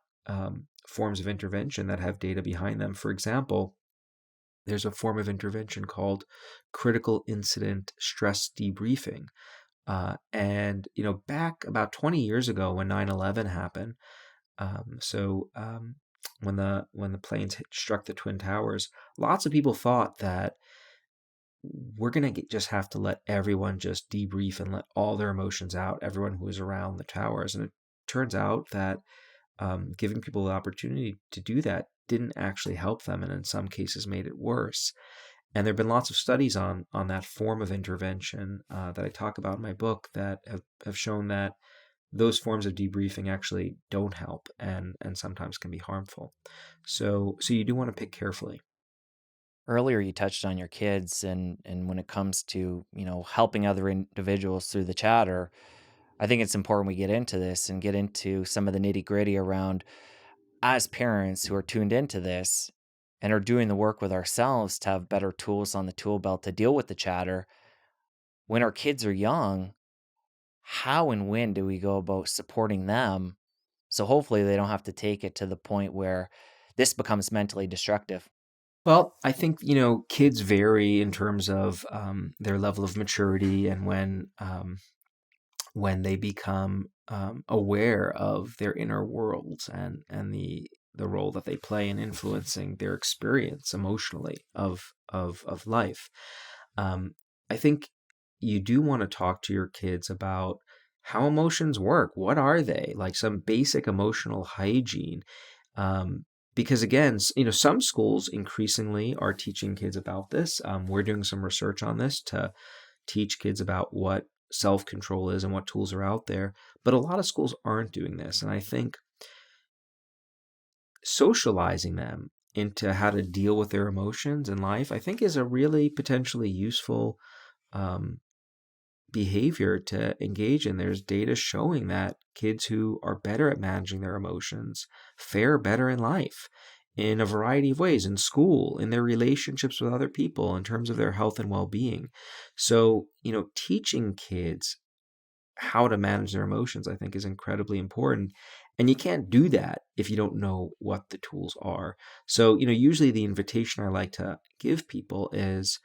forms of intervention that have data behind them. For example, there's a form of intervention called critical incident stress debriefing. Back about 20 years ago when 9/11 happened, when the planes struck the Twin Towers, lots of people thought that we're going to just have to let everyone just debrief and let all their emotions out, everyone who was around the towers. And it turns out that giving people the opportunity to do that didn't actually help them, and in some cases made it worse. And there have been lots of studies on that form of intervention that I talk about in my book that have shown that those forms of debriefing actually don't help and sometimes can be harmful. So you do want to pick carefully. Earlier, you touched on your kids, and when it comes to helping other individuals through the chatter, I think it's important we get into this and get into some of the nitty gritty around as parents who are tuned into this and are doing the work with ourselves to have better tools on the tool belt to deal with the chatter when our kids are young. how and when do we go about supporting them so hopefully they don't have to take it to the point where this becomes mentally destructive? Well, I think, kids vary in terms of their level of maturity and when they become aware of their inner worlds and the role that they play in influencing their experience emotionally of life. Um, I think you do want to talk to your kids about how emotions work. What are they? Like some basic emotional hygiene. Um, because again, some schools increasingly are teaching kids about this. We're doing some research on this to teach kids about what self control is and what tools are out there. But a lot of schools aren't doing this. And I think socializing them into how to deal with their emotions in life, I think is a really potentially useful um, behavior to engage in. There's data showing that kids who are better at managing their emotions fare better in life in a variety of ways, in school, in their relationships with other people, in terms of their health and well being. So, teaching kids how to manage their emotions, I think, is incredibly important. And you can't do that if you don't know what the tools are. So, usually the invitation I like to give people is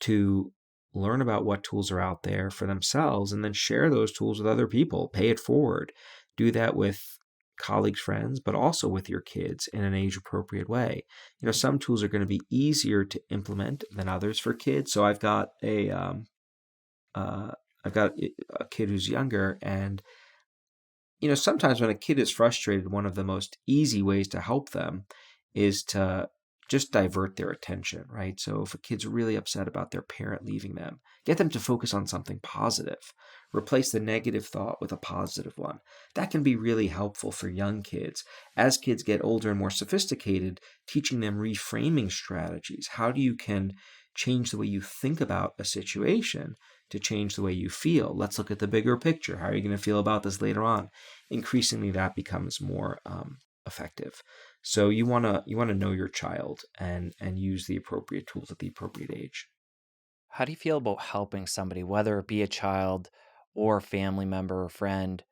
to learn about what tools are out there for themselves and then share those tools with other people, pay it forward. Do that with colleagues, friends, but also with your kids in an age appropriate way. Some tools are going to be easier to implement than others for kids. So uh, I've got a kid who's younger, and sometimes when a kid is frustrated, one of the most easy ways to help them is to just divert their attention, right? So if a kid's really upset about their parent leaving them, get them to focus on something positive. Replace the negative thought with a positive one. That can be really helpful for young kids. As kids get older and more sophisticated, teaching them reframing strategies. How do you can change the way you think about a situation to change the way you feel? Let's look at the bigger picture. How are you going to feel about this later on? Increasingly that becomes more effective. So you want to know your child and use the appropriate tools at the appropriate age. How do you feel about helping somebody, whether it be a child or a family member or friend,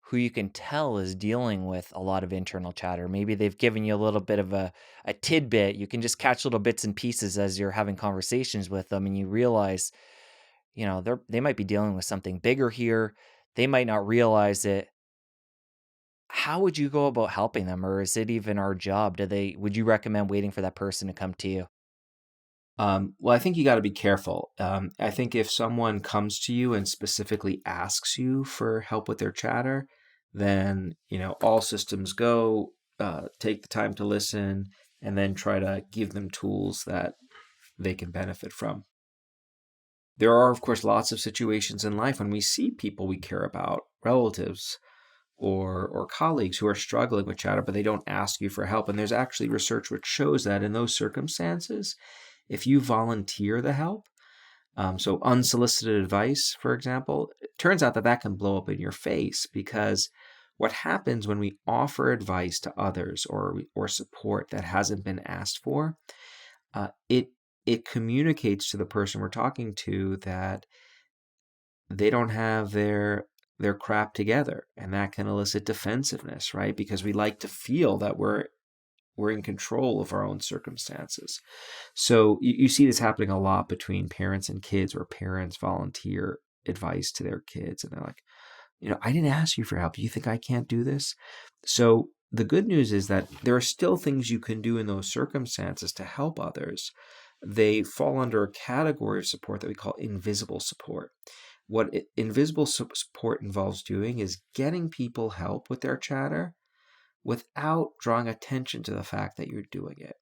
who you can tell is dealing with a lot of internal chatter? Maybe they've given you a little bit of a tidbit. You can just catch little bits and pieces as you're having conversations with them, and you realize, they might be dealing with something bigger here. They might not realize it. How would you go about helping them, or is it even our job? Would you recommend waiting for that person to come to you? Well, I think you got to be careful. I think if someone comes to you and specifically asks you for help with their chatter, then all systems go. Take the time to listen, and then try to give them tools that they can benefit from. There are, of course, lots of situations in life when we see people we care about, relatives or colleagues who are struggling with chatter, but they don't ask you for help. And there's actually research which shows that in those circumstances, if you volunteer the help, so unsolicited advice, for example, it turns out that that can blow up in your face because what happens when we offer advice to others or support that hasn't been asked for, it communicates to the person we're talking to that they don't have their crap together, and that can elicit defensiveness, right? Because we like to feel that we're in control of our own circumstances. So you see this happening a lot between parents and kids, where parents volunteer advice to their kids, and they're like, I didn't ask you for help. Do you think I can't do this? So the good news is that there are still things you can do in those circumstances to help others. They fall under a category of support that we call invisible support. What invisible support involves doing is getting people help with their chatter without drawing attention to the fact that you're doing it.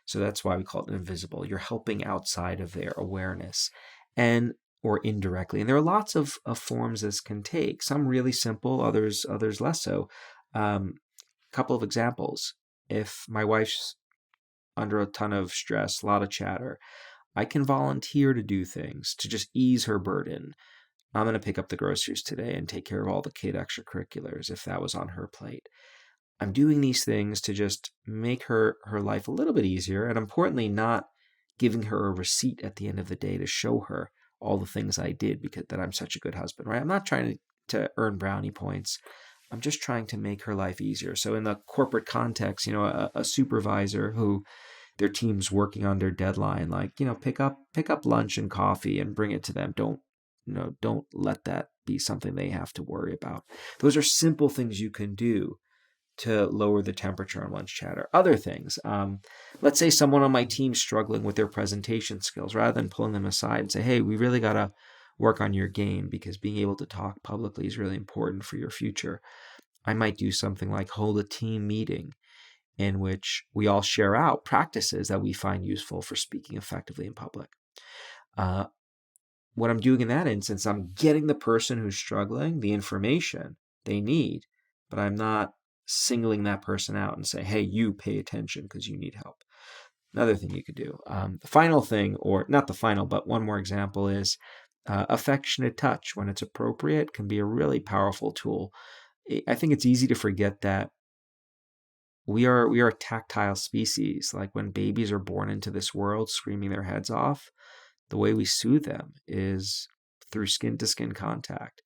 So that's why we call it invisible. You're helping outside of their awareness and or indirectly. And there are lots of forms this can take. Some really simple, others less so. Couple of examples. If my wife's under a ton of stress, a lot of chatter, I can volunteer to do things to just ease her burden. I'm going to pick up the groceries today and take care of all the kid extracurriculars if that was on her plate. I'm doing these things to just make her life a little bit easier, and importantly, not giving her a receipt at the end of the day to show her all the things I did because that I'm such a good husband, right? I'm not trying to to earn brownie points. I'm just trying to make her life easier. So in the corporate context, a supervisor who their team's working on their deadline, like, pick up lunch and coffee and bring it to them. Don't let that be something they have to worry about. Those are simple things you can do to lower the temperature on lunch chatter. Other things, let's say someone on my team's struggling with their presentation skills. Rather than pulling them aside and say, hey, we really got to work on your game because being able to talk publicly is really important for your future. I might do something like hold a team meeting in which we all share out practices that we find useful for speaking effectively in public. Uh, what I'm doing in that instance, I'm getting the person who's struggling the information they need, but I'm not singling that person out and say, hey, you pay attention because you need help. Another thing you could do. The final thing, or not the final, but one more example is affectionate touch when it's appropriate can be a really powerful tool. I think it's easy to forget that we are a tactile species. Like when babies are born into this world screaming their heads off, the way we soothe them is through skin to skin contact.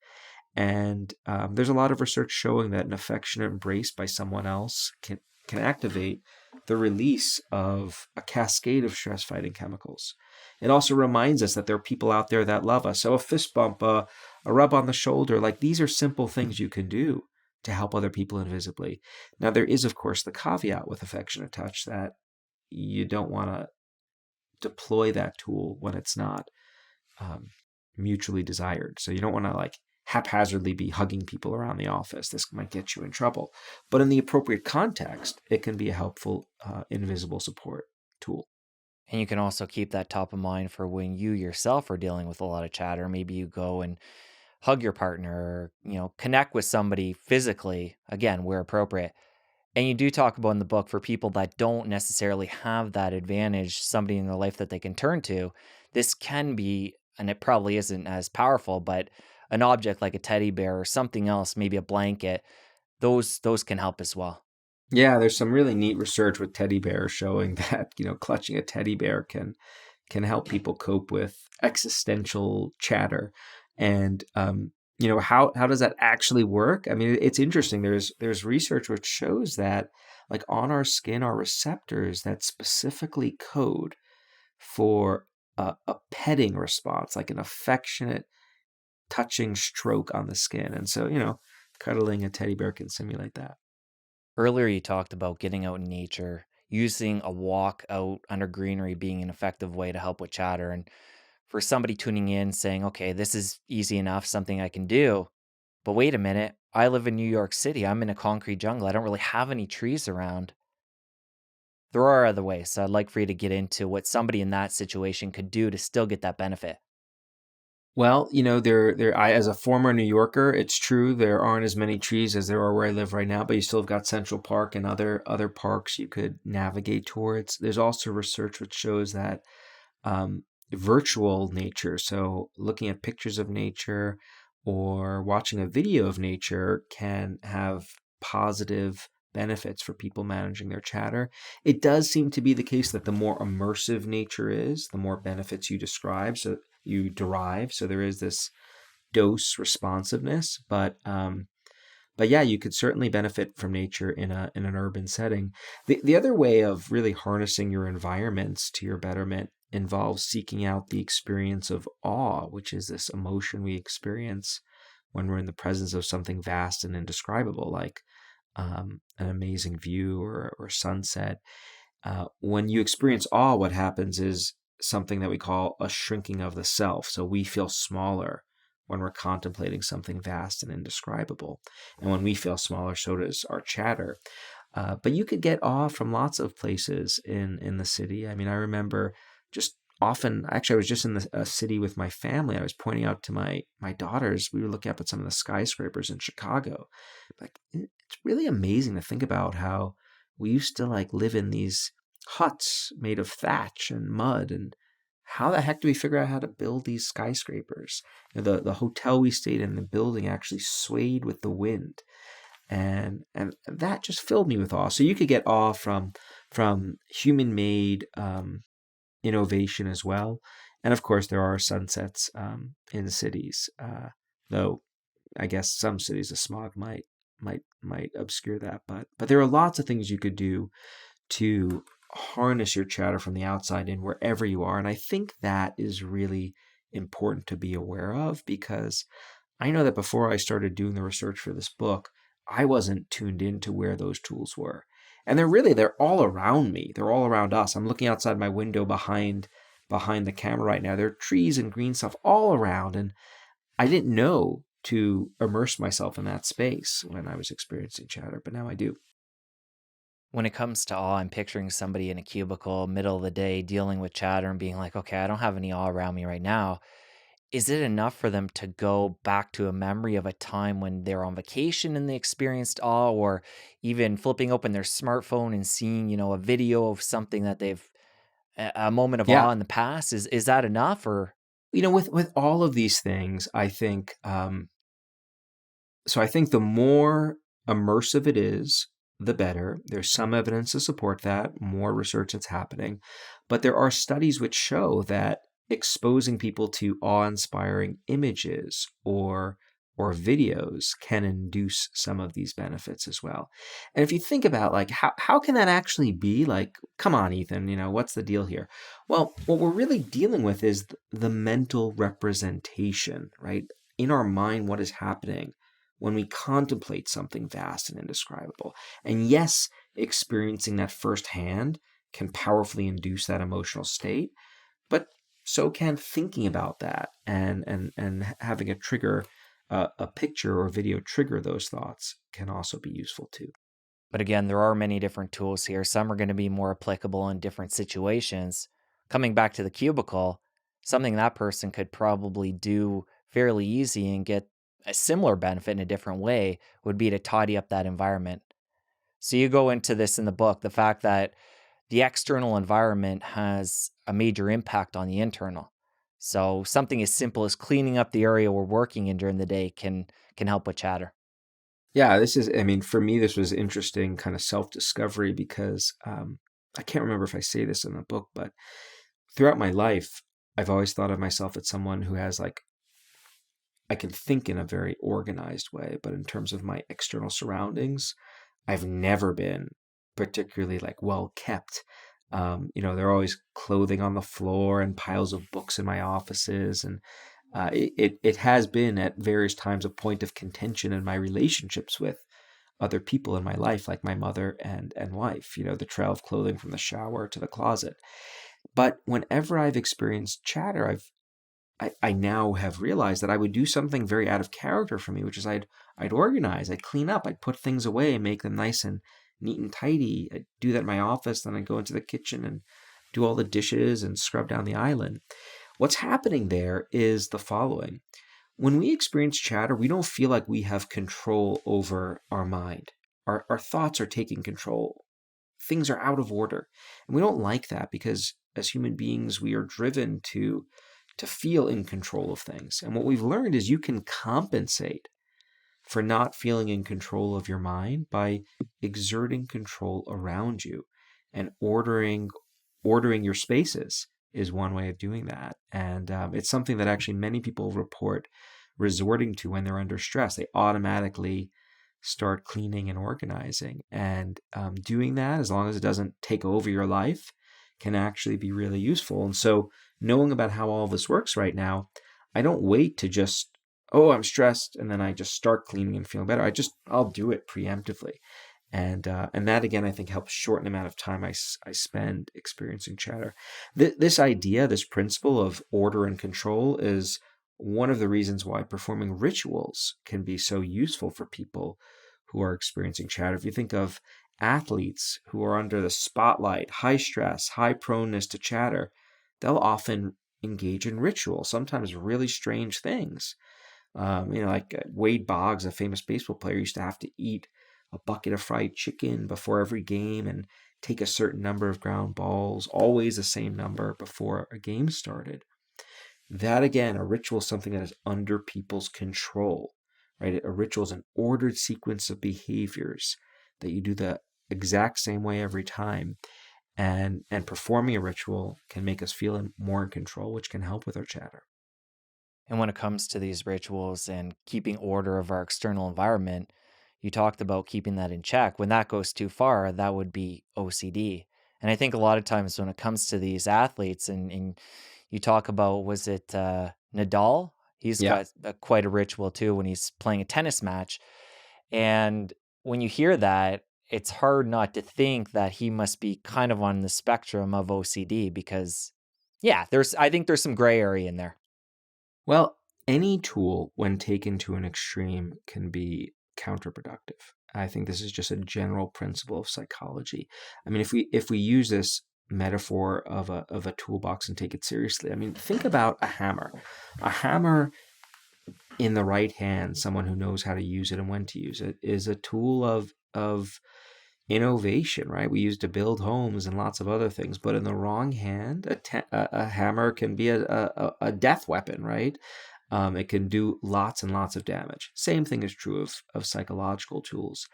And there's a lot of research showing that an affectionate embrace by someone else can activate the release of a cascade of stress fighting chemicals. It also reminds us that there are people out there that love us. So a fist bump, a rub on the shoulder, like these are simple things you can do to help other people invisibly. Now, there is, of course, the caveat with affectionate touch that you don't want to deploy that tool when it's not um, mutually desired. So you don't want to like haphazardly be hugging people around the office. This might get you in trouble. But in the appropriate context, it can be a helpful invisible support tool. And you can also keep that top of mind for when you yourself are dealing with a lot of chatter. Maybe you go and hug your partner, or, connect with somebody physically, again, where appropriate. And you do talk about in the book for people that don't necessarily have that advantage, somebody in their life that they can turn to. This can be, and it probably isn't as powerful, but an object like a teddy bear or something else, maybe a blanket, those can help as well. Yeah, there's some really neat research with teddy bears showing that, clutching a teddy bear can help people cope with existential chatter. And how does that actually work? I mean, it's interesting. There's research which shows that like on our skin are receptors that specifically code for a petting response, like an affectionate touching stroke on the skin. And so, cuddling a teddy bear can simulate that. Earlier, you talked about getting out in nature, using a walk out under greenery being an effective way to help with chatter. And for somebody tuning in saying, okay, this is easy enough, something I can do. But wait a minute, I live in New York City. I'm in a concrete jungle. I don't really have any trees around. There are other ways. So I'd like for you to get into what somebody in that situation could do to still get that benefit. Well, as a former New Yorker, it's true there aren't as many trees as there are where I live right now, but you still have got Central Park and other parks you could navigate towards. There's also research which shows that virtual nature, so looking at pictures of nature or watching a video of nature, can have positive benefits for people managing their chatter. It does seem to be the case that the more immersive nature is, the more benefits you derive. So there is this dose responsiveness, but yeah, you could certainly benefit from nature in an urban setting. The other way of really harnessing your environments to your betterment involves seeking out the experience of awe, which is this emotion we experience when we're in the presence of something vast and indescribable, like an amazing view or sunset. When you experience awe, what happens is something that we call a shrinking of the self. So we feel smaller when we're contemplating something vast and indescribable. And when we feel smaller, so does our chatter. But you could get awe from lots of places in the city. I mean, I remember just often, actually, I was just in a city with my family. I was pointing out to my daughters, we were looking up at some of the skyscrapers in Chicago. Like, it's really amazing to think about how we used to like live in these huts made of thatch and mud, and how the heck do we figure out how to build these skyscrapers? The hotel we stayed in, the building actually swayed with the wind, and that just filled me with awe. So you could get awe from human made innovation as well, and of course there are sunsets in cities, though I guess some cities the smog might obscure that, but there are lots of things you could do to harness your chatter from the outside in wherever you are. And I think that is really important to be aware of, because I know that before I started doing the research for this book, I wasn't tuned into where those tools were. And they're all around me. They're all around us. I'm looking outside my window behind the camera right now. There are trees and green stuff all around. And I didn't know to immerse myself in that space when I was experiencing chatter, but now I do. When it comes to awe, I'm picturing somebody in a cubicle, middle of the day, dealing with chatter and being like, okay, I don't have any awe around me right now. Is it enough for them to go back to a memory of a time when they're on vacation and they experienced awe, or even flipping open their smartphone and seeing, a video of something that they've a moment of Yeah. awe in the past? Is that enough, or With all of these things, I think the more immersive it is, the better. There's some evidence to support that, more research that's happening. But there are studies which show that exposing people to awe-inspiring images or videos can induce some of these benefits as well. And if you think about like how can that actually be? Like, come on, Ethan, what's the deal here? Well, what we're really dealing with is the mental representation, right? In our mind, what is happening when we contemplate something vast and indescribable. And yes, experiencing that firsthand can powerfully induce that emotional state, but so can thinking about that and having a trigger, a picture or video trigger those thoughts can also be useful too. but again, there are many different tools here. Some are going to be more applicable in different situations. Coming back to the cubicle, something that person could probably do fairly easy and get a similar benefit in a different way would be to tidy up that environment. So you go into this in the book, the fact that the external environment has a major impact on the internal. So something as simple as cleaning up the area we're working in during the day can help with chatter. Yeah, for me, this was interesting kind of self-discovery because I can't remember if I say this in the book, but throughout my life, I've always thought of myself as someone who has like I can think in a very organized way, but in terms of my external surroundings, I've never been particularly like well kept. There are always clothing on the floor and piles of books in my offices, and it has been at various times a point of contention in my relationships with other people in my life, like my mother and wife. The trail of clothing from the shower to the closet. But whenever I've experienced chatter, I now have realized that I would do something very out of character for me, which is I'd organize, I'd clean up, I'd put things away and make them nice and neat and tidy. I'd do that in my office, then I'd go into the kitchen and do all the dishes and scrub down the island. What's happening there is the following. When we experience chatter, we don't feel like we have control over our mind. Our thoughts are taking control. Things are out of order. And we don't like that because as human beings, we are driven to feel in control of things. And what we've learned is you can compensate for not feeling in control of your mind by exerting control around you, and ordering your spaces is one way of doing that. And it's something that actually many people report resorting to when they're under stress. They automatically start cleaning and organizing, and doing that, as long as it doesn't take over your life, can actually be really useful. And so knowing about how all this works right now, I don't wait to just, oh, I'm stressed, and then I just start cleaning and feeling better. I'll do it preemptively. And that again, I think helps shorten the amount of time I spend experiencing chatter. This idea, this principle of order and control is one of the reasons why performing rituals can be so useful for people who are experiencing chatter. If you think of athletes who are under the spotlight, high stress, high proneness to chatter, they'll often engage in ritual, sometimes really strange things. Like Wade Boggs, a famous baseball player, used to have to eat a bucket of fried chicken before every game and take a certain number of ground balls, always the same number before a game started. That again, a ritual is something that is under people's control, right? A ritual is an ordered sequence of behaviors that you do the exact same way every time. And performing a ritual can make us feel more in control, which can help with our chatter. And when it comes to these rituals and keeping order of our external environment, you talked about keeping that in check. When that goes too far, that would be OCD. And I think a lot of times when it comes to these athletes, and you talk about, was it Nadal? He's Yeah. got quite a ritual too when he's playing a tennis match. And when you hear that, it's hard not to think that he must be kind of on the spectrum of OCD because, yeah, I think there's some gray area in there. Well, any tool, when taken to an extreme, can be counterproductive. I think this is just a general principle of psychology. I mean, if we use this metaphor of a toolbox and take it seriously, I mean, think about a hammer. A hammer in the right hand, someone who knows how to use it and when to use it, is a tool of innovation, right? We use to build homes and lots of other things. But in the wrong hand, a hammer can be a death weapon, right? It can do lots and lots of damage. Same thing is true of psychological tools.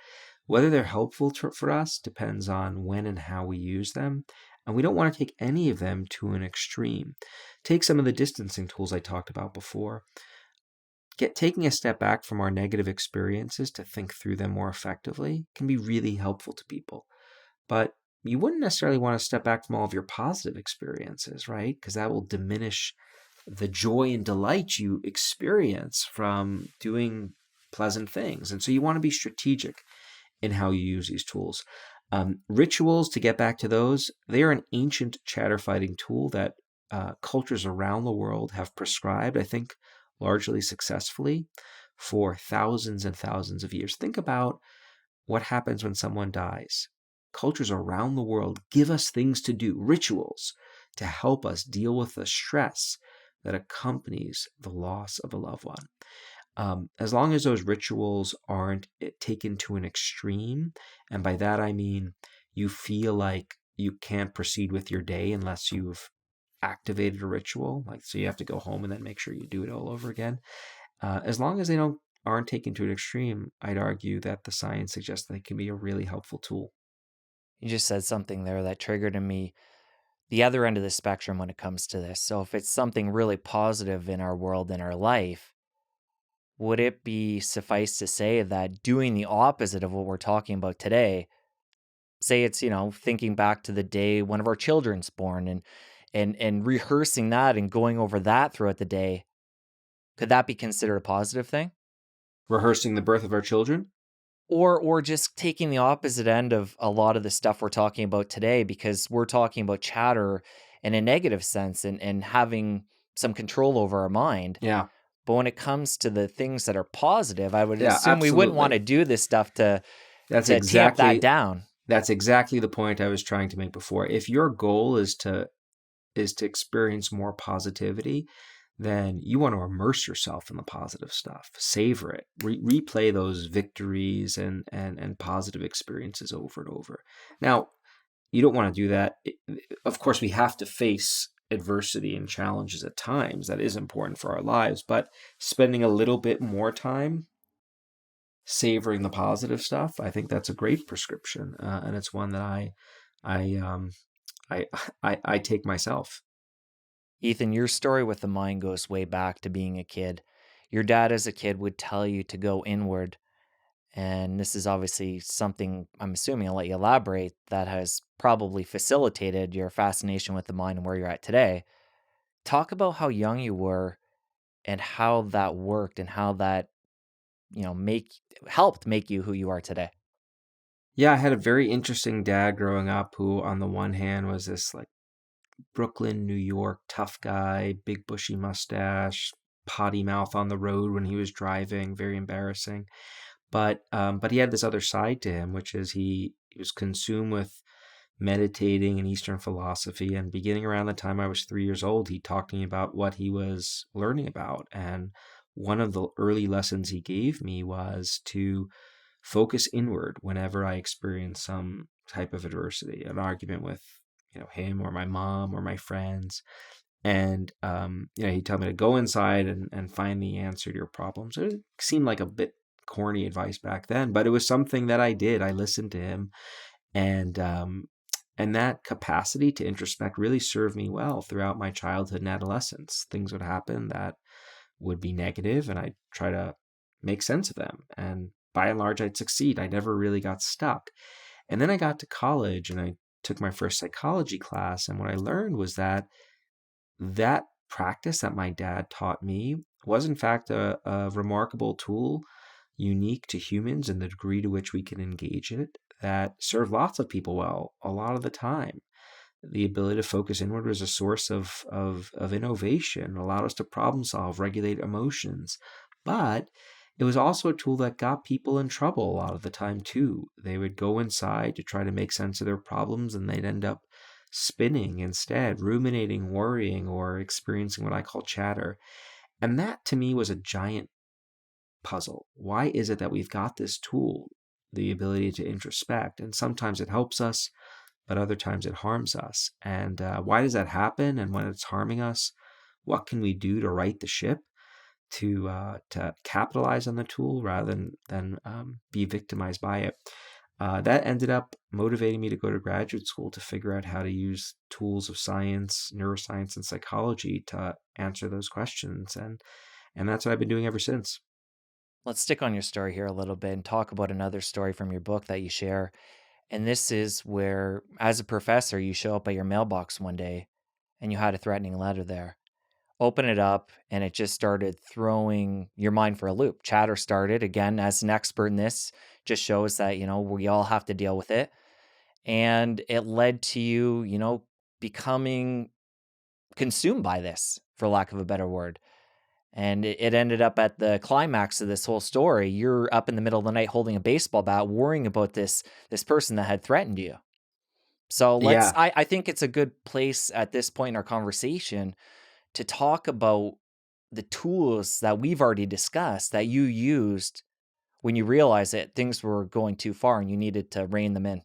Whether they're helpful for us depends on when and how we use them. And we don't want to take any of them to an extreme. Take some of the distancing tools I talked about before. Taking a step back from our negative experiences to think through them more effectively can be really helpful to people. But you wouldn't necessarily want to step back from all of your positive experiences, right? Because that will diminish the joy and delight you experience from doing pleasant things. And so you want to be strategic in how you use these tools. Rituals, to get back to those, they are an ancient chatter fighting tool that cultures around the world have prescribed, I think, largely successfully for thousands and thousands of years. Think about what happens when someone dies. Cultures around the world give us things to do, rituals, to help us deal with the stress that accompanies the loss of a loved one. As long as those rituals aren't taken to an extreme, and by that I mean you feel like you can't proceed with your day unless you've activated a ritual, like so you have to go home and then make sure you do it all over again. As long as they don't aren't taken to an extreme, I'd argue that the science suggests that it can be a really helpful tool. You just said something there that triggered in me the other end of the spectrum when it comes to this. So if it's something really positive in our world, in our life, would it be suffice to say that doing the opposite of what we're talking about today, say it's, thinking back to the day one of our children's born and rehearsing that and going over that throughout the day, could that be considered a positive thing? Rehearsing the birth of our children? Or just taking the opposite end of a lot of the stuff we're talking about today, because we're talking about chatter in a negative sense and having some control over our mind. Yeah. But when it comes to the things that are positive, I would Yeah, assume we wouldn't want absolutely. to do this stuff to That's tamp that exactly down. that's exactly the point I was trying to make before. If your goal is to experience more positivity, then you want to immerse yourself in the positive stuff, savor it, replay those victories and positive experiences over and over. Now, you don't want to do that. Of course, we have to face adversity and challenges at times. That is important for our lives, but spending a little bit more time savoring the positive stuff, I think that's a great prescription, and it's one that I I I take myself. Ethan, your story with the mind goes way back to being a kid. Your dad, as a kid, would tell you to go inward. And this is obviously something, I'm assuming, I'll let you elaborate, that has probably facilitated your fascination with the mind and where you're at today. Talk about how young you were and how that worked and how that, make helped make you who you are today. Yeah, I had a very interesting dad growing up who, on the one hand, was this like Brooklyn, New York tough guy, big bushy mustache, potty mouth on the road when he was driving, very embarrassing. But he had this other side to him, which is he was consumed with meditating and Eastern philosophy. And beginning around the time I was 3 years old, he talked to me about what he was learning about. And one of the early lessons he gave me was to focus inward whenever I experience some type of adversity, an argument with him or my mom or my friends. And he told me to go inside and find the answer to your problems. It seemed like a bit corny advice back then, but it was something that I did. I listened to him, and that capacity to introspect really served me well throughout my childhood and adolescence. Things would happen that would be negative, and I'd try to make sense of them. And by and large, I'd succeed. I never really got stuck. And then I got to college and I took my first psychology class. And what I learned was that that practice that my dad taught me was, in fact, a remarkable tool unique to humans and the degree to which we can engage it that served lots of people well a lot of the time. The ability to focus inward was a source of innovation, allowed us to problem solve, regulate emotions. But it was also a tool that got people in trouble a lot of the time too. They would go inside to try to make sense of their problems and they'd end up spinning instead, ruminating, worrying, or experiencing what I call chatter. And that to me was a giant puzzle. Why is it that we've got this tool, the ability to introspect, and sometimes it helps us, but other times it harms us? And why does that happen? And when it's harming us, what can we do to right the ship, to capitalize on the tool rather than be victimized by it? That ended up motivating me to go to graduate school to figure out how to use tools of science, neuroscience, and psychology to answer those questions, and that's what I've been doing ever since. Let's stick on your story here a little bit and talk about another story from your book that you share. And this is where, as a professor, you show up at your mailbox one day and you had a threatening letter there. Open it up, and it just started throwing your mind for a loop. Chatter started. Again, as an expert in this, just shows that, we all have to deal with it. And it led to you, becoming consumed by this, for lack of a better word. And it ended up at the climax of this whole story. You're up in the middle of the night holding a baseball bat, worrying about this person that had threatened you. So Yeah. I think it's a good place at this point in our conversation to talk about the tools that we've already discussed that you used when you realized that things were going too far and you needed to rein them in.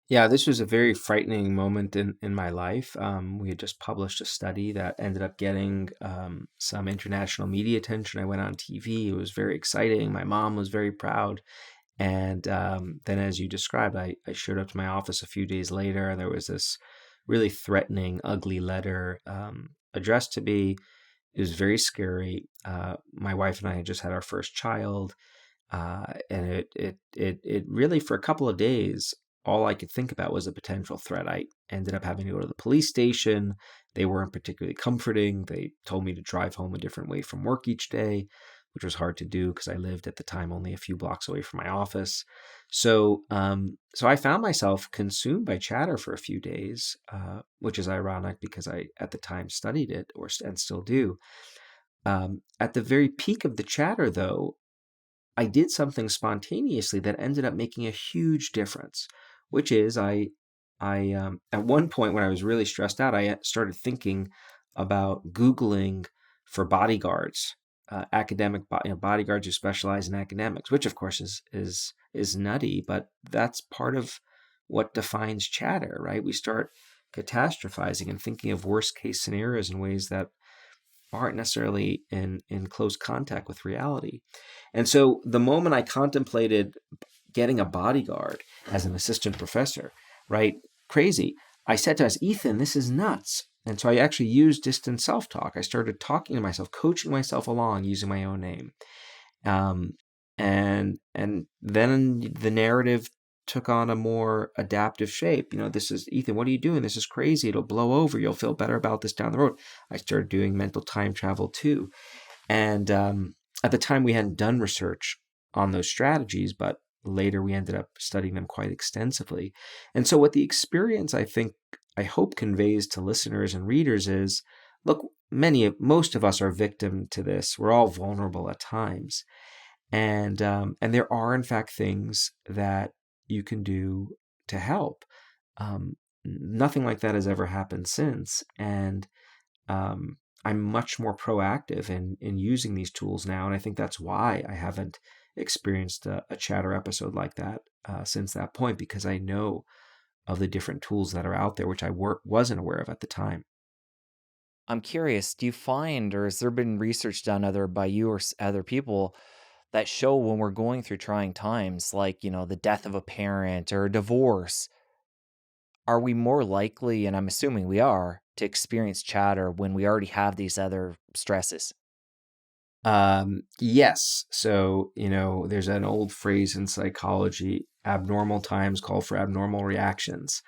Yeah, this was a very frightening moment in my life. We had just published a study that ended up getting some international media attention. I went on TV. It was very exciting. My mom was very proud. And then, as you described, I showed up to my office a few days later, and there was this really threatening, ugly letter addressed to me. It was very scary. My wife and I had just had our first child. And it really, for a couple of days, all I could think about was a potential threat. I ended up having to go to the police station. They weren't particularly comforting. They told me to drive home a different way from work each day, which was hard to do because I lived at the time only a few blocks away from my office. So I found myself consumed by chatter for a few days, which is ironic because I at the time studied it, and still do. At the very peak of the chatter, though, I did something spontaneously that ended up making a huge difference, which is I at one point when I was really stressed out, I started thinking about Googling for bodyguards, bodyguards who specialize in academics, which of course is nutty, but that's part of what defines chatter, right? We start catastrophizing and thinking of worst case scenarios in ways that aren't necessarily in close contact with reality. And so the moment I contemplated getting a bodyguard as an assistant professor, right? Crazy. I said to us, Ethan, this is nuts. And so I actually used distant self talk. I started talking to myself, coaching myself along using my own name. Um, and then the narrative took on a more adaptive shape. This is Ethan, what are you doing? This is crazy. It'll blow over. You'll feel better about this down the road. I started doing mental time travel too. And at the time, we hadn't done research on those strategies, but later we ended up studying them quite extensively. And so, what the experience I hope conveys to listeners and readers is, look, most of us are victim to this. We're all vulnerable at times, and there are in fact things that you can do to help. Nothing like that has ever happened since, and I'm much more proactive in using these tools now, and I think that's why I haven't experienced a chatter episode like that since that point, because I know of the different tools that are out there, which I wasn't aware of at the time. I'm curious, do you find, or has there been research done either by you or other people that show when we're going through trying times, like, the death of a parent or a divorce, are we more likely, and I'm assuming we are, to experience chatter when we already have these other stresses? Yes. So, there's an old phrase in psychology, abnormal times call for abnormal reactions.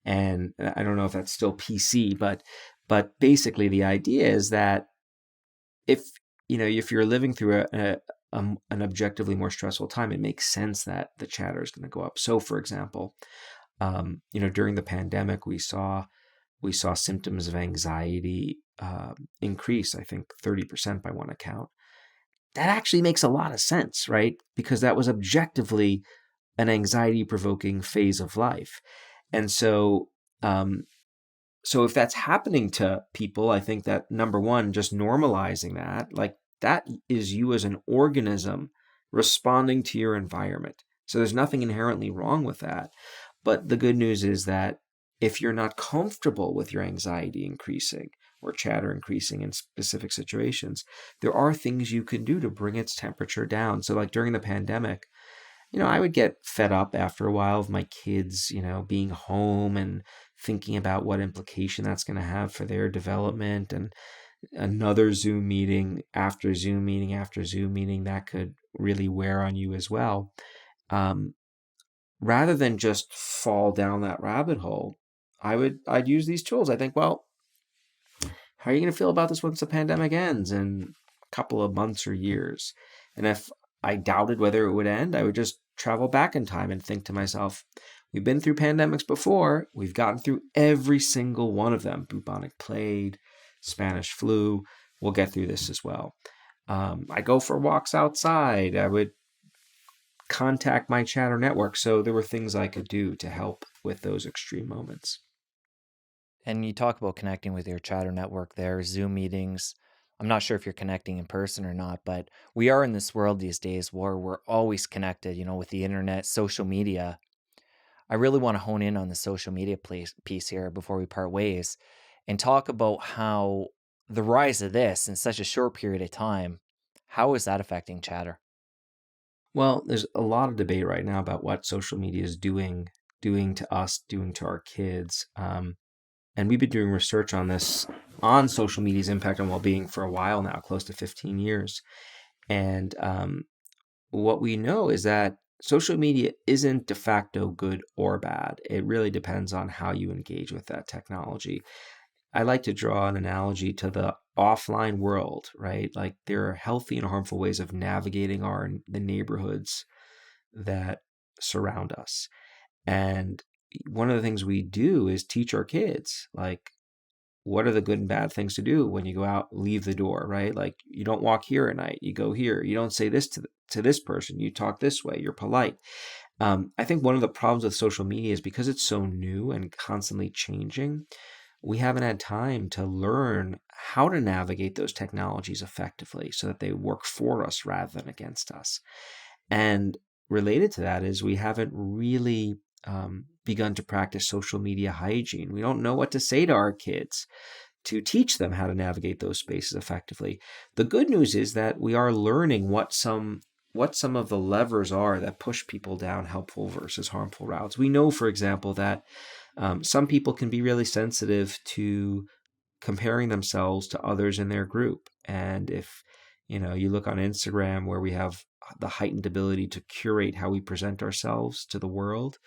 And I don't know if that's still PC, but basically the idea is that if, if you're living through an objectively more stressful time, it makes sense that the chatter is going to go up. So, for example, during the pandemic, we saw symptoms of anxiety increase, I think 30% by one account. That actually makes a lot of sense, right? Because that was objectively an anxiety provoking phase of life. And um, so if that's happening to people, I think that number one, just normalizing that, like that is you as an organism responding to your environment. So there's nothing inherently wrong with that. But the good news is that if you're not comfortable with your anxiety increasing or chatter increasing in specific situations, there are things you can do to bring its temperature down. So, like during the pandemic, I would get fed up after a while of my kids, being home and thinking about what implication that's going to have for their development, and another Zoom meeting after Zoom meeting after Zoom meeting that could really wear on you as well. Um, Rather than just fall down that rabbit hole, I'd use these tools. I think, well, how are you going to feel about this once the pandemic ends in a couple of months or years? And if I doubted whether it would end, I would just travel back in time and think to myself, we've been through pandemics before. We've gotten through every single one of them. Bubonic plague, Spanish flu. We'll get through this as well. I go for walks outside. I would contact my chatter network. So there were things I could do to help with those extreme moments. And you talk about connecting with your chatter network there, Zoom meetings. I'm not sure if you're connecting in person or not, but we are in this world these days where we're always connected, with the internet, social media. I really want to hone in on the social media piece here before we part ways and talk about how the rise of this in such a short period of time, how is that affecting chatter? Well, there's a lot of debate right now about what social media is doing to us, doing to our kids. And we've been doing research on this, on social media's impact on well-being for a while now, close to 15 years. And what we know is that social media isn't de facto good or bad. It really depends on how you engage with that technology. I like to draw an analogy to the offline world, right? Like there are healthy and harmful ways of navigating the neighborhoods that surround us. And one of the things we do is teach our kids, like, what are the good and bad things to do when you go out, leave the door, right? Like, you don't walk here at night, you go here. You don't say this to this person, you talk this way, you're polite. I think one of the problems with social media is because it's so new and constantly changing, we haven't had time to learn how to navigate those technologies effectively so that they work for us rather than against us. And related to that is we haven't really begun to practice social media hygiene. We don't know what to say to our kids to teach them how to navigate those spaces effectively. The good news is that we are learning what some of the levers are that push people down helpful versus harmful routes. We know, for example, that some people can be really sensitive to comparing themselves to others in their group. And if you look on Instagram where we have the heightened ability to curate how we present ourselves to the world,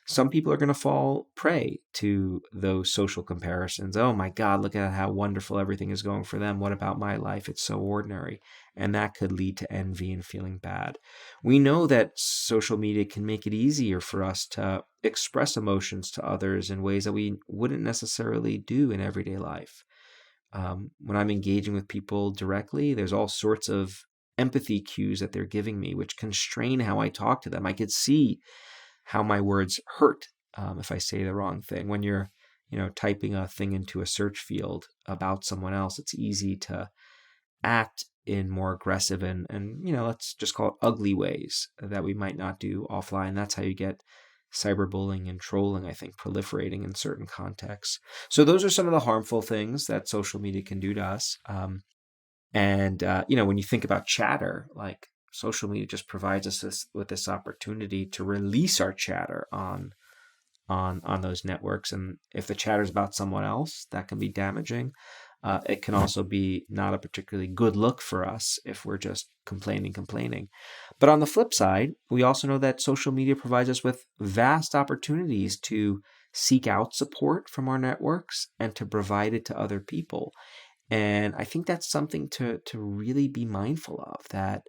some people are going to fall prey to those social comparisons. Oh my God, look at how wonderful everything is going for them. What about my life? It's so ordinary. And that could lead to envy and feeling bad. We know that social media can make it easier for us to express emotions to others in ways that we wouldn't necessarily do in everyday life. When I'm engaging with people directly, there's all sorts of empathy cues that they're giving me, which constrain how I talk to them. I could see how my words hurt if I say the wrong thing. When you're, typing a thing into a search field about someone else, it's easy to act in more aggressive and let's just call it ugly ways that we might not do offline. That's how you get cyberbullying and trolling, I think, proliferating in certain contexts. So those are some of the harmful things that social media can do to us. And when you think about chatter, like social media just provides us with this opportunity to release our chatter on those networks. And if the chatter is about someone else, that can be damaging. It can also be not a particularly good look for us if we're just complaining. But on the flip side, we also know that social media provides us with vast opportunities to seek out support from our networks and to provide it to other people. And I think that's something to really be mindful of, that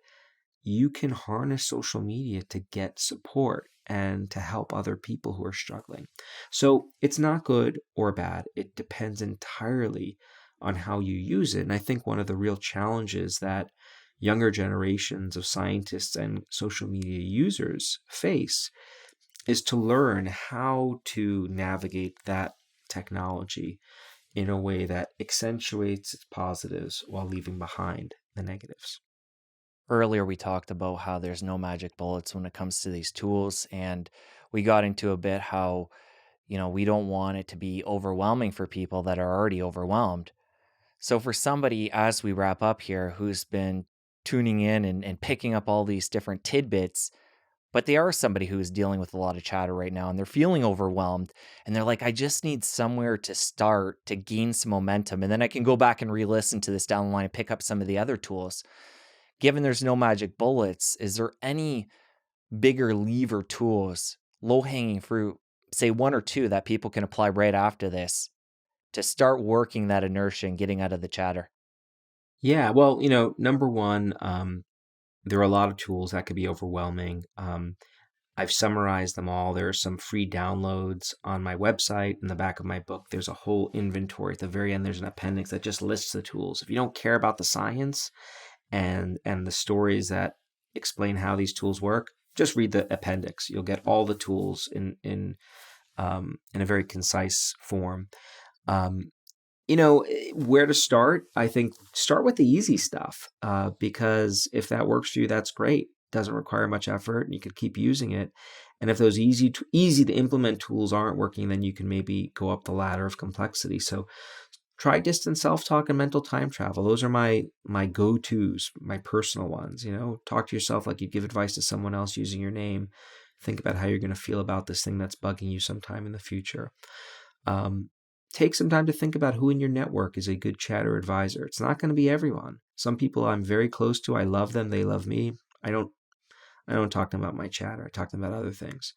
you can harness social media to get support and to help other people who are struggling. So it's not good or bad. It depends entirely on how you use it. And I think one of the real challenges that younger generations of scientists and social media users face is to learn how to navigate that technology in a way that accentuates its positives while leaving behind the negatives. Earlier, we talked about how there's no magic bullets when it comes to these tools. And we got into a bit how, we don't want it to be overwhelming for people that are already overwhelmed. So, for somebody, as we wrap up here, who's been tuning in and picking up all these different tidbits, but they are somebody who is dealing with a lot of chatter right now and they're feeling overwhelmed and they're like, I just need somewhere to start to gain some momentum. And then I can go back and re listen to this down the line and pick up some of the other tools. Given there's no magic bullets, is there any bigger lever tools, low hanging fruit, say one or two that people can apply right after this to start working that inertia and getting out of the chatter? Yeah, well, number one, there are a lot of tools that could be overwhelming. I've summarized them all. There are some free downloads on my website. In the back of my book, there's a whole inventory. At the very end, there's an appendix that just lists the tools. If you don't care about the science and the stories that explain how these tools work, just read the appendix. You'll get all the tools in a very concise form. Um, where to start? I think start with the easy stuff, because if that works for you, that's great. Doesn't require much effort, and you could keep using it. And if those easy to implement tools aren't working, then you can maybe go up the ladder of complexity. So try distance self-talk and mental time travel. Those are my go-tos, my personal ones. Talk to yourself like you give advice to someone else using your name. Think about how you're going to feel about this thing that's bugging you sometime in the future. Um, Take some time to think about who in your network is a good chatter advisor. It's not going to be everyone. Some people I'm very close to, I love them, they love me. I don't I don't talk to them about my chatter. I talk to them about other things.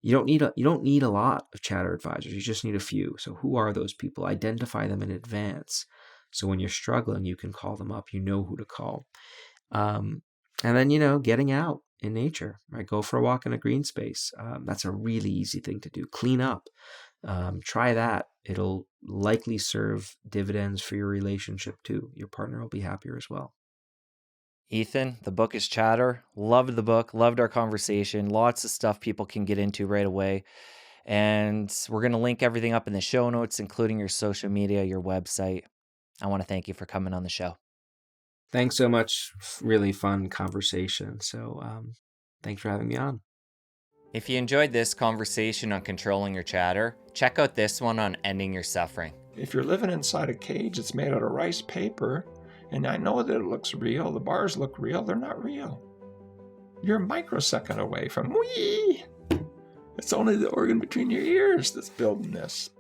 You don't need a lot of chatter advisors. You just need a few. So who are those people? Identify them in advance. So when you're struggling, you can call them up. You know who to call. Um, and then getting out in nature. Right, go for a walk in a green space. That's a really easy thing to do. Clean up. Try that. It'll likely serve dividends for your relationship too. Your partner will be happier as well. Ethan, the book is Chatter. Loved the book, loved our conversation. Lots of stuff people can get into right away. And we're going to link everything up in the show notes, including your social media, your website. I want to thank you for coming on the show. Thanks so much. Really fun conversation. So thanks for having me on. If you enjoyed this conversation on controlling your chatter, check out this one on ending your suffering. If you're living inside a cage that's made out of rice paper, and I know that it looks real, the bars look real, they're not real. You're a microsecond away from wee. It's only the organ between your ears that's building this.